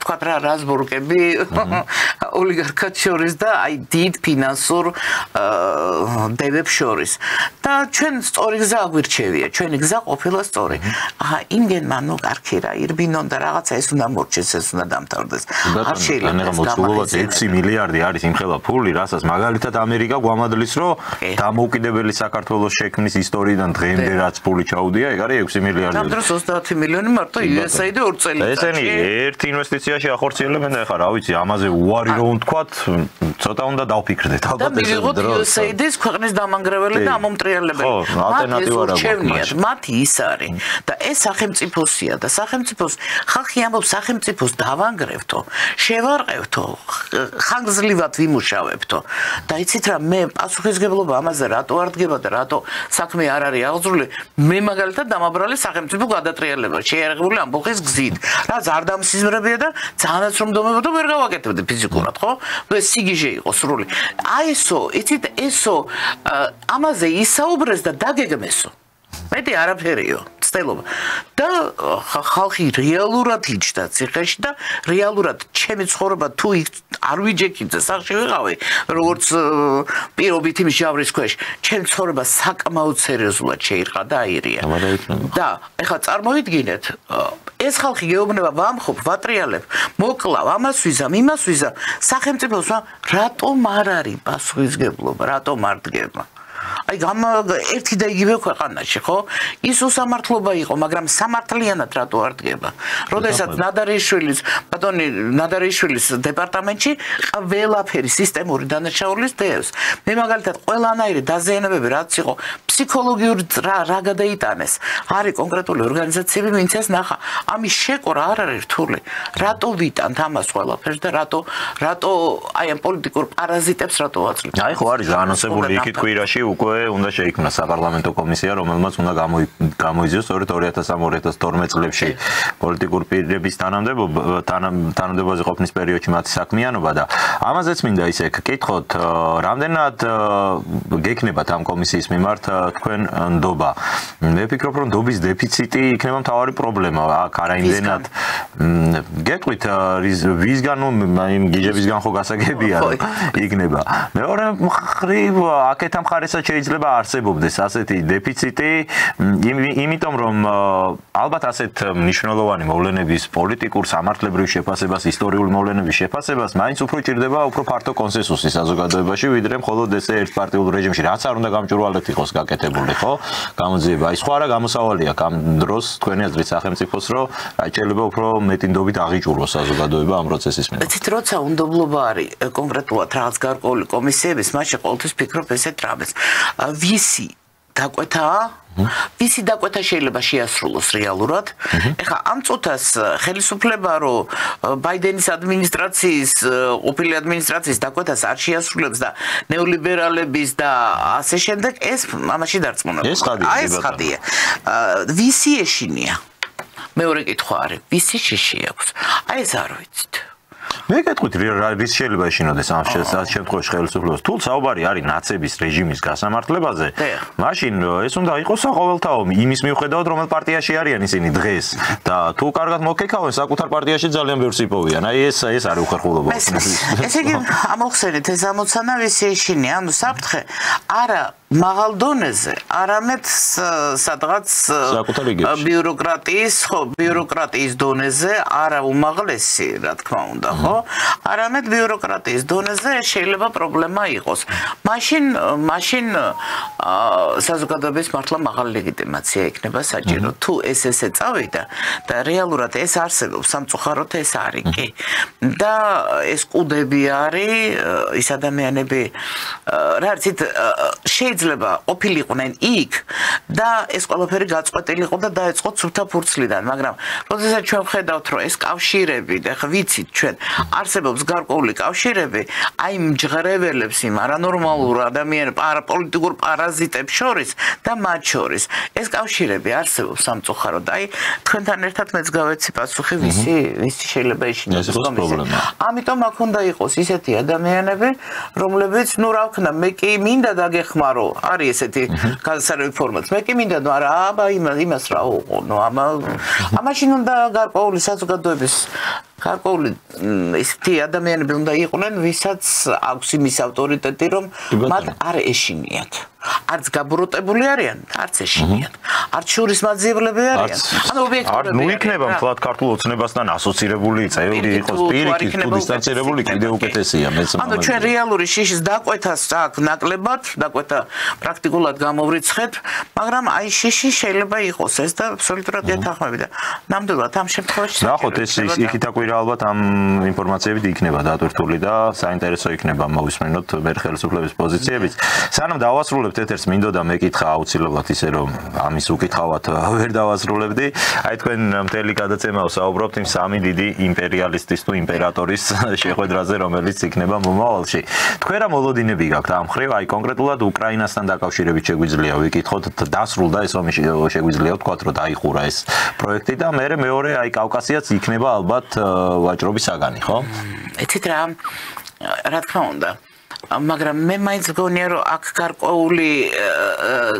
თქვა რა რაზბურგები ოლიგარქად შორის და აი დიდ ფინანსურ დევებს შორის. და ჩვენ სწორი გზა აგვირჩევია, ჩვენი გზა ყოფილა სწორი. იმგენმა ნუ კარგი რა, ირბინონ და რაღაცა ეს უნდა მორჩეს, ეს უნდა დამთავრდეს. არ შეიძლება მოწყობილად 6 მილიარდი არის იმხელა ფული, რასაც მაგალითად ამერიკა გვამადლის, რომ დამოუკიდებელი საქართველოს შექმნის ისტორიიდან დღემდე რაც ფული ჩაუდია, ეგ არის 6 მილიარდი. ამ დროს 30 მილიონი მარტო USAID 2 წელიწადში. ესენი ერთ ინვესტიციაში ახორციელებენ და ეხლა რა ვიცი, ამაზე უარი რომ ვთქვათ, ცოტა უნდა დავფიქრდეთ. ალბათ ეს დრო. USAID-ის ქვეყნის დამანგრეველი და ამომტრიალებელი. მათი ის არის და ეს სახელმწიფოსია და სახელმწიფოს ხალხი ამბობს სახელმწიფოს დავანგრევთო, შევარყევთო, ხანგრძლივად ვიმუშავებთო. და იცით რა, მე პასუხისგებლობა ამაზე რატო არ დგება და რატო საქმე არ არის აღძრული, მე მაგალითად დამაბრალე სახელმწიფო გადატრიალება, შეიარაღებული ამბოხის გზით. რაც არ დამსიზმრებია და ძალიანაც რომ დომებოდა ვერ გავაკეთებდი ფიზიკურად, ხო? ეს სიგიჟე იყო სრული. აი ესო, იცით, ესო ამაზე ისაუბრეს და დაგეგმესო. მეტი არაფერიო, ცდელობა. და ხალხი რეალურად იჯდა ციხეში და რეალურად ჩემი ცხოვრება თუ არ ვიჯექიძე, სახში ვიყავი, როგორც პირობით იმ ჟავრის ქვეშ, ჩემი ცხოვრება საკმაოდ სერიოზულად შეირყა და აირია. და ეხლა წარმოვიდგინეთ, ეს ხალხი გეუბნება ვამხობ, ვატრიალებ, მოკლავ, ამას ვიზამ, იმას ვიზამ, სახელმწიფოს რატომ არ არის პასუხისგებლობა, რატომ არ დგება? აი ერთი და იგივე ქვეყანაში, ხო? ის უსამართლობა იყო, მაგრამ სამართლიანად რატო არ დგება? როდესაც ნადარიშვილის დეპარტამენტში ყველაფერი სისტემური დანაშაულის დევს. მე მაგალითად ყველანაირი დაზიანებები რაც იყო, ფსიქოლოგიური რა გადაიტანეს. არის კონკრეტული ორგანიზაციები, ვინც ეს ნახა. ამის შეკორა არ არის რთული. რატო ვიტანთ ამას ყველაფერს და რატო აი ამ პოლიტიკურ პარაზიტებს რატო ვაწვდით? აი ხო არის გაანონსებული იქით კვირაში უკვე უნდა შეიქმნა საპარლამენტო კომისია, რომელმაც უნდა გამოიძიოს სწორედ 2003-2012 წლებში პოლიტიკურ პირების თანამდებობაზე ყოფნის პერიოდში მათი საქმიანობა და ამაზეც მინდა ისე გკითხოთ, რამდენად გექნებათ ამ კომისიის მიმართ თქვენ ნდობა. მე ვფიქრობ, რომ ნდობის დეფიციტი იქნება მთავარი პრობლემა აქ არაიმდენად. გეტყვით ვისგან იმ გიჟებისგან ხო გასაგებია რომ იქნება. მეორე მხრივ აქეთ ამ ხარესაც შეიძლება არსებობდეს ასეთი დეფიციტი, იმიტომ რომ ალბათ ასეთ მნიშვნელოვანი მოვლენების პოლიტიკურ სამართლებრივ შეფასებას, ისტორიული მოვლენების შეფასებას მაინც უფრო ჭირდება უფრო ფართო კონსენსუსი საზოგადოებაში, ვიდრე მხოლოდ ესე ერთპარტიულ რეჟიმში, რაც არ უნდა გამჭვირვალედ იყოს გაკეთებული, ხო? გამოძიება. ის ხო არა გამოსავალი აქვს ამ დროს თქვენი აზრით სახელმწიფოს, რომ შეიძლება უფრო მეტი ნდობით აღიჭუროს საზოგადოება ამ პროცესის მიმართ. იცით, როცა უნდობლობა არის კონკრეტულად რაღაც გარკვეული კომისიების, მაშინ ყოველთვის ფიქრობ ესეთ რამეს. ვისი დაკვეთაა? ვისი დაკვეთა შეიძლება შეასრულოს რეალურად? ეხლა ამ წუთას ხელისუფლება რომ ბაიდენის ადმინისტრაციის, ყოფილი ადმინისტრაციის დაკვეთას არ შეასრულებს და ნეოლიბერალების და ასე შემდეგ, ეს ამაში დარწმუნებული. ეს ხადია. ვისი ეშინია? მეორე კითხვა არის, ვისი შიში აქვს? აი ეს არ ვიცით. მე გეტყვით რის შეიძლება ეშინოდეს ამ შემთხვევაში ხელისუფლებას. თუ საუბარი არის ნაცების რეჟიმის გასამართლებაზე, მაშინ ეს უნდა იყოს საყოველთაო იმის მიუხედავად, რომელ პარტიაში არიან ისინი დღეს და თუ კარგად მოგეკავენ, საკუთარ პარტიაში ძალიან ბევრს იპოვიან. აი ეს არის უხერხულობა. ესე იგი, ამოხსენეთ ეს ამოცანა ვისი ეშინია, ანუ საფრთხე არა მაღალ დონეზე, არამედ სადღაც ბიუროკრატიის დონეზე, არა უმაღლესი, რა თქმა უნდა, ხო? არამედ ბიუროკრატიის დონეზე შეიძლება პრობლემა იყოს. მაშინ საზოგადოების მართლა მაღალი ლეგიტიმაცია იქნება საჭირო. თუ ესე წავიდა და რეალურად ეს არსებობს, სამწუხაროდ ეს არის კი. და ეს კუდები არის, ის ადამიანები, რა ვიცით, შეიძლება ყოფილიყვნენ იქ და ეს ყველაფერი გაწყვეტილიყო და დაეწყო ცუთა ფურცლიდან, მაგრამ როდესაც ჩვენ ვხედავთ, რომ ეს კავშირები, ახლა ვიცით ჩვენ, არსებობს გარკვეული კავშირები, აი მჯღრეველებს იმ არანორმალურ ადამიანებს, პოლიტიკურ პარაზიტებს შორის და მათ შორის. ეს კავშირები არსებობს სამწუხაროდ. აი თქვენთან ერთად მეც გავეცი პასუხი, ვისი შეიძლება ეშინოს კომისია. ამიტომ აქ უნდა იყოს ისეთი ადამიანები, რომლებიც, ნუ რა ვქნა, მე კი მინდა დაგეხმარო, არის ესეთი განსაკუთრებული ფორმაც. მე კი მინდა, არა, აბა იმას რა უყო, ნუ ამაშინ უნდა გარკვეული საზოგადოების გარკვეული ისეთი ადამიანები უნდა იყვნენ, ვისაც აქვს იმის ავტორიტეტი, რომ მათ არ ეშინიათ. არც გაბრუტებული არიან, არც ეშინიათ. არც შურის მაძიებლები არიან. ანუ ობიექტური ნუ იქნება მთლად ქართულ ოცნებასთან ასოცირებული წევრი იყოს, პირიქით თუ დისტანცირებული კიდევ უკეთესია, მეც მომავალ. ანუ ჩვენ რეალური შიშის დაკვეთას აქვს ნაკლებად, დაკვეთა პრაქტიკულად გამოვრიცხეთ, მაგრამ აი შიში შეიძლება იყოს ეს და აბსოლუტურად ეთანხმები და ნამდვილად ამ შემთხვევაში ნახოთ ეს იქით აკვირა ალბათ ამ ინფორმაციებით იქნება დატვირთული და საინტერესო იქნება მოვისმენოთ մեր ხელისუფლების პოზიციებიც. სანამ დავასრულებთ ეთერს, მინდოდა მეკითხა აუცილებლად ისე რომ ამის უკითხავად ვერ დავასრულებდი. აი თქვენ მთელი გადაცემა ვსაუბრობთ იმ სამი დიდი იმპერიალისტის თუ იმპერატორის შეხვედრაზე, რომელიც იქნება მომავალში. თქვენ რა მოლოდინები გაქვთ ამ ხრივ, აი კონკრეტულად უკრაინასთან დაკავშირებით შეგვიძლია ვიკითხოთ, დასრულდა ეს ომი, შეგვიძლია ვთქვათ, რომ დაიხურა ეს პროექტი და მეორე აი კავკასიაც იქნება ალბათ ვაჭრობის საგანი, ხო? იცით რა თქმა უნდა. მაგრამ მე მაინც მგონია, რომ აქ გარკვეული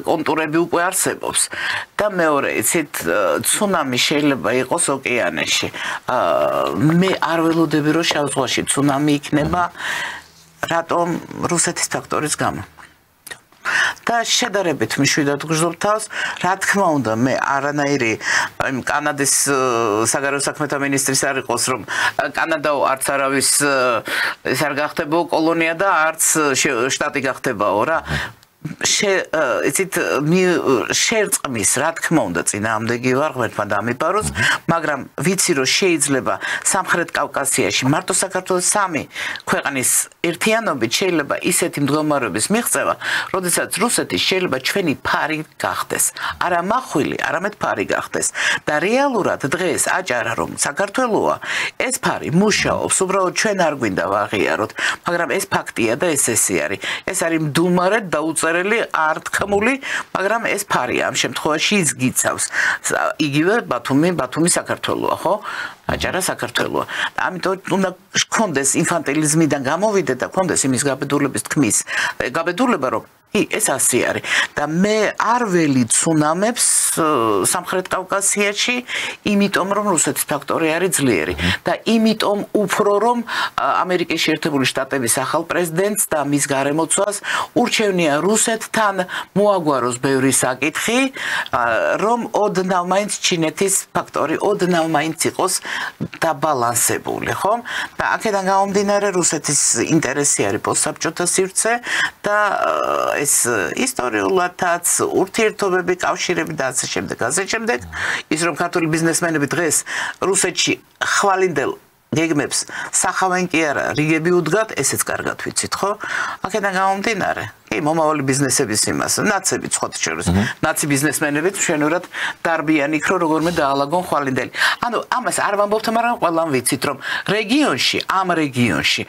კონტურები უკვე არსებობს და მეორე, იცით, ცუნამი შეიძლება იყოს ოკეანეში. მე არ ველოდები, რომ შავ ზღვაში ცუნამი იქნება, რატომ? რუსეთის ფაქტორის გამო. და შედარებით მშვიდად გრძნობ თავს, რა თქმა უნდა, მე არანაირი კანადის საგარეო საქმეთა მინისტრის არ იყოს, რომ კანადაო არც არავის ეს არ გახდებაო კოლონია და არც შტატი გახდებაო რა. იცით, შერწყმის, რა თქმა უნდა, წინააღმდეგი ვარ ღმერთმა დამიპაროს, მაგრამ ვიცი, რომ შეიძლება სამხრეთ კავკასიაში მარტო საქართველოს 3 ქვეყნის ერთიანობით შეიძლება ისეთი მდგომარეობის მიღწევა, როდესაც რუსეთი შეიძლება ჩვენი ფარი გახდეს. არა მახვილი, არამედ ფარი გახდეს. და რეალურად დღეს აჭარა რომ საქართველოა, ეს ფარი მუშაობს, უბრალოდ ჩვენ არ გვინდა ვაღიაროთ, მაგრამ ეს ფაქტია და ეს ესე არის. ეს არის მდუმარედ დაუწერელი, არ თქმული, მაგრამ ეს ფარია ამ შემთხვევაში ის გიცავს. იგივე ბათუმი საქართველოა, ხო? აჭარა საქართველოა. ამიტომ უნდა გქონდეს ინფანტილიზმიდან გამოვიდე და გქონდეს იმის გაბედულების თქმის. გაბედულება რომ ეს ასე არის და მე არ ველიცუნამებს სამხრეთ კავკასიაში, იმიტომ რომ რუსეთის ფაქტორი არის ძლიერი და იმიტომ უფრო რომ ამერიკის შეერთებული შტატების ახალ პრეზიდენტს და მის გარემოცვას ურჩევნია რუსეთთან მოაგვაროს ბევრი საკითხი, რომ ოდნავ მაინც ჩინეთის ფაქტორი ოდნავ მაინც იყოს დაბალანსებული, ხო? და აქედან გამომდინარე რუსეთის ინტერესი არის პოსტსაბჭოთა სივრცე და ეს ისტორიულადაც ურთიერთობები, კავშირები და ასე შემდეგ. ის რომ ქართული ბიზნესმენები დღეს რუსეთში ხვალინდელ გეგმებს სახავენ კი არა, რიგები უდგათ, ესეც კარგად ვიცით, ხო? აქედან გამომდინარე მომავალი ბიზნესების იმას, ნაცები ცხოთ შორის, ნაცი ბიზნესმენებიც მშვენივრად დარბიან იქ, რომ როგორმე დაალაგონ ხვალინდელი. ანუ ამას არ ვამბობთ, მაგრამ ყველამ ვიცით, რომ ამ რეგიონში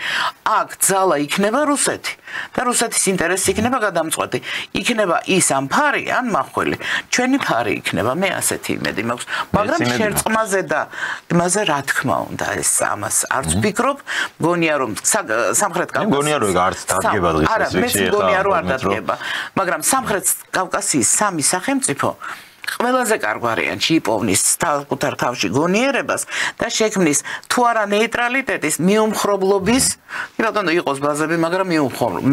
აქ ძალა იქნება რუსეთი და რუსეთის ინტერესი იქნება გადამწყვეტი. იქნება ის ამ ფარი, ან მახვილი. ჩვენი ფარი იქნება, მე ასეთი იმედი მაქვს. მაგრამ შერწყმაზე და იმაზე რა თქმა უნდა, ეს ამას არც ვფიქრობ, მგონია რომ სამხრეთ კავკასიის მგონია რომ არც დადგება დღეს ეს ვიქცი ახლა არ დადგება, მაგრამ სამხრეთ კავკასიის სამი სახელმწიფო ყველაზე კარგ ვარიანტში იპოვნის საკუთარ თავში გონიერებას და შექმნის თუ არა ნეიტრალიტეტის, მიუმხრობლობის, ბატონო იყოს ბაზები, მაგრამ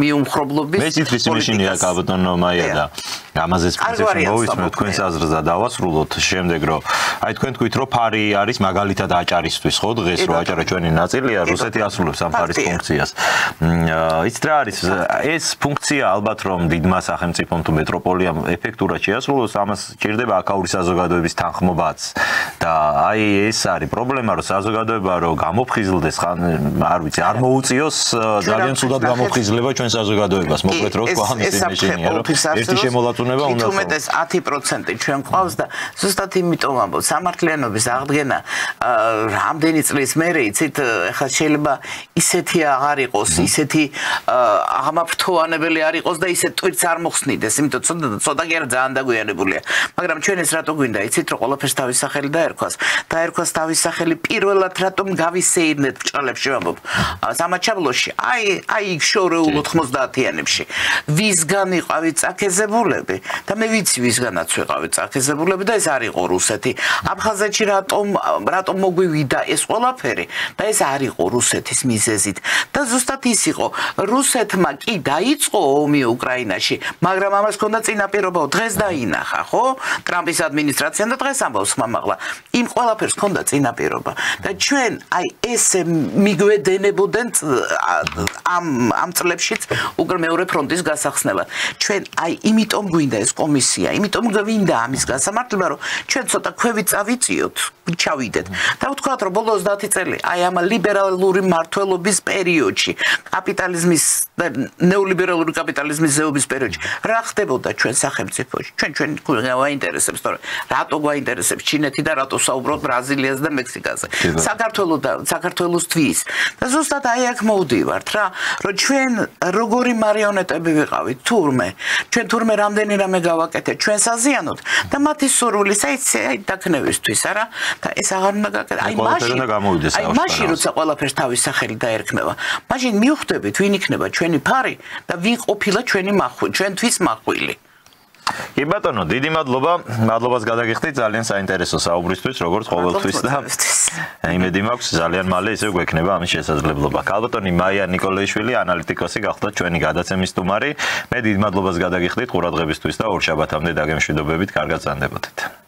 მიუმხრობლობის. მე ციტრის იმიშინია კაბატონო მაია და ამაზეც პრინციპში მოვისმევ თქვენს აზრს და დავასრულოთ შემდეგ რომ აი თქვენ თქვით რომ ფარი არის მაგალითად აჭარისთვის ხო დღეს რომ აჭარა ჩვენი ნაწილია რუსეთი ასრულებს ამ ფარის ფუნქციას. იცით რა არის ეს ფუნქცია ალბათ რომ დიდმა სახელმწიფომ თუ მეტროპოლიამ ეფექტურად შეასრულოს ამას ჭირდება აკაური საზოგადოების თანხმობაც და აი ეს არის პრობლემა რომ საზოგადოება რომ გამოფხიზლდეს არ ვიცი არ მოუწიოს ძალიან ცუდად გამოფხიზლება ჩვენ საზოგადოებას მოკლედ რო თქვა ამის იმეშინია რომ ერთი შემოლაწუნება უნდა თუმეტეს 10% ჩვენ ყავს და ზუსტად იმიტომ ამბობ სამართლიანობის აღდგენა რამდენი წლის მერე იცით ახლა შეიძლება ისეთი აღარ იყოს ისეთი აღმაფრთოვანებელი არ იყოს და ისეთ ტვირთს არ მოხსნიდეს იმიტომ ცოტა კი არა ძალიან დაგვიანებულია მაგრამ ჩვენ ეს რატო გვინდა იცით რომ ყველაფერს თავის სახელი დაერქვას თავის სახელი პირველად რატომ გავისეირნეთ ბჭყალებში ვამბობ სამაჩაბლოში აი იქ შორეულ 90-იანებში ვისგან იყავით წაქეზებულები და მე ვიცი ვისგანაც ვიყავით წაქეზებულები და ეს არ იყო რუსეთი აფხაზეთში რატომ მოგვივიდა ეს ყველაფერი და ეს არ იყო რუსეთის მიზეზით და ზუსტად ის იყო რუსეთმა კი დაიწყო ომი უკრაინაში მაგრამ ამას ჰქონდა წინაპირობა დღეს დაინახა ხო ტრამპის ადმინისტრაციამ და დღეს ამბობს ხმამაღლა იმ ყველაფერს ჰქონდა წინაპირობა და ჩვენ აი ესე მიგვედენებოდნენ ამ წლებშიც უკვე მეორე ფრონტის გასახსნელად ჩვენ აი იმიტომ გვინდა ეს კომისია იმიტომ გვინდა ამის გასამართლება რომ ჩვენ ცოტა ქვევით წავიწიოთ ჩავიდეთ და ვთქვათ რომ ბოლო 30 წელი აი ამ ლიბერალური მართლობის პერიოდში კაპიტალიზმის და ნეოლიბერალური კაპიტალიზმის ზეობის პერიოდში რა ხდებოდა ჩვენ სახელმწიფოში ჩვენ გვაინტერესებს თორე რატო გვაინტერესებს ჩინეთი და რატო საუბრობთ ბრაზილიაზე და მექსიკაზე საქართველოსთვის და ზუსტად აი აქ მოვდივართ რა რომ ჩვენ როგორი მარიონეტები ვიყავით ჩვენ თურმე რამდენი რამე გავაკეთეთ ჩვენ საზიანოთ და მათი სურვილი აი დაქნევისთვის არა და ეს აღარ უნდა გაკეთდეს აი მაშინ როცა ყველაფერს თავის სახელი დაერქმევა მაშინ მივხვდებით ვინ იქნება ჩვენი ფარი და ვინ ყოფილა ჩვენთვის მახვილი კი ბატონო, დიდი მადლობა. მადლობას გადაგიხდით ძალიან საინტერესო საუბრისთვის, როგორც ყოველთვის და იმედი მაქვს ძალიან მალე ისე გვექნება ამის შესაძლებლობა. ქალბატონი მაია ნიკოლაიშვილი, ანალიტიკოსი გახდა ჩვენი გადაცემის სტუმარი. მე დიდ მადლობას გადაგიხდით ყურადღებისთვის და ორ შაბათამდე დაგემშვიდობებით, კარგად ზანდებოდეთ.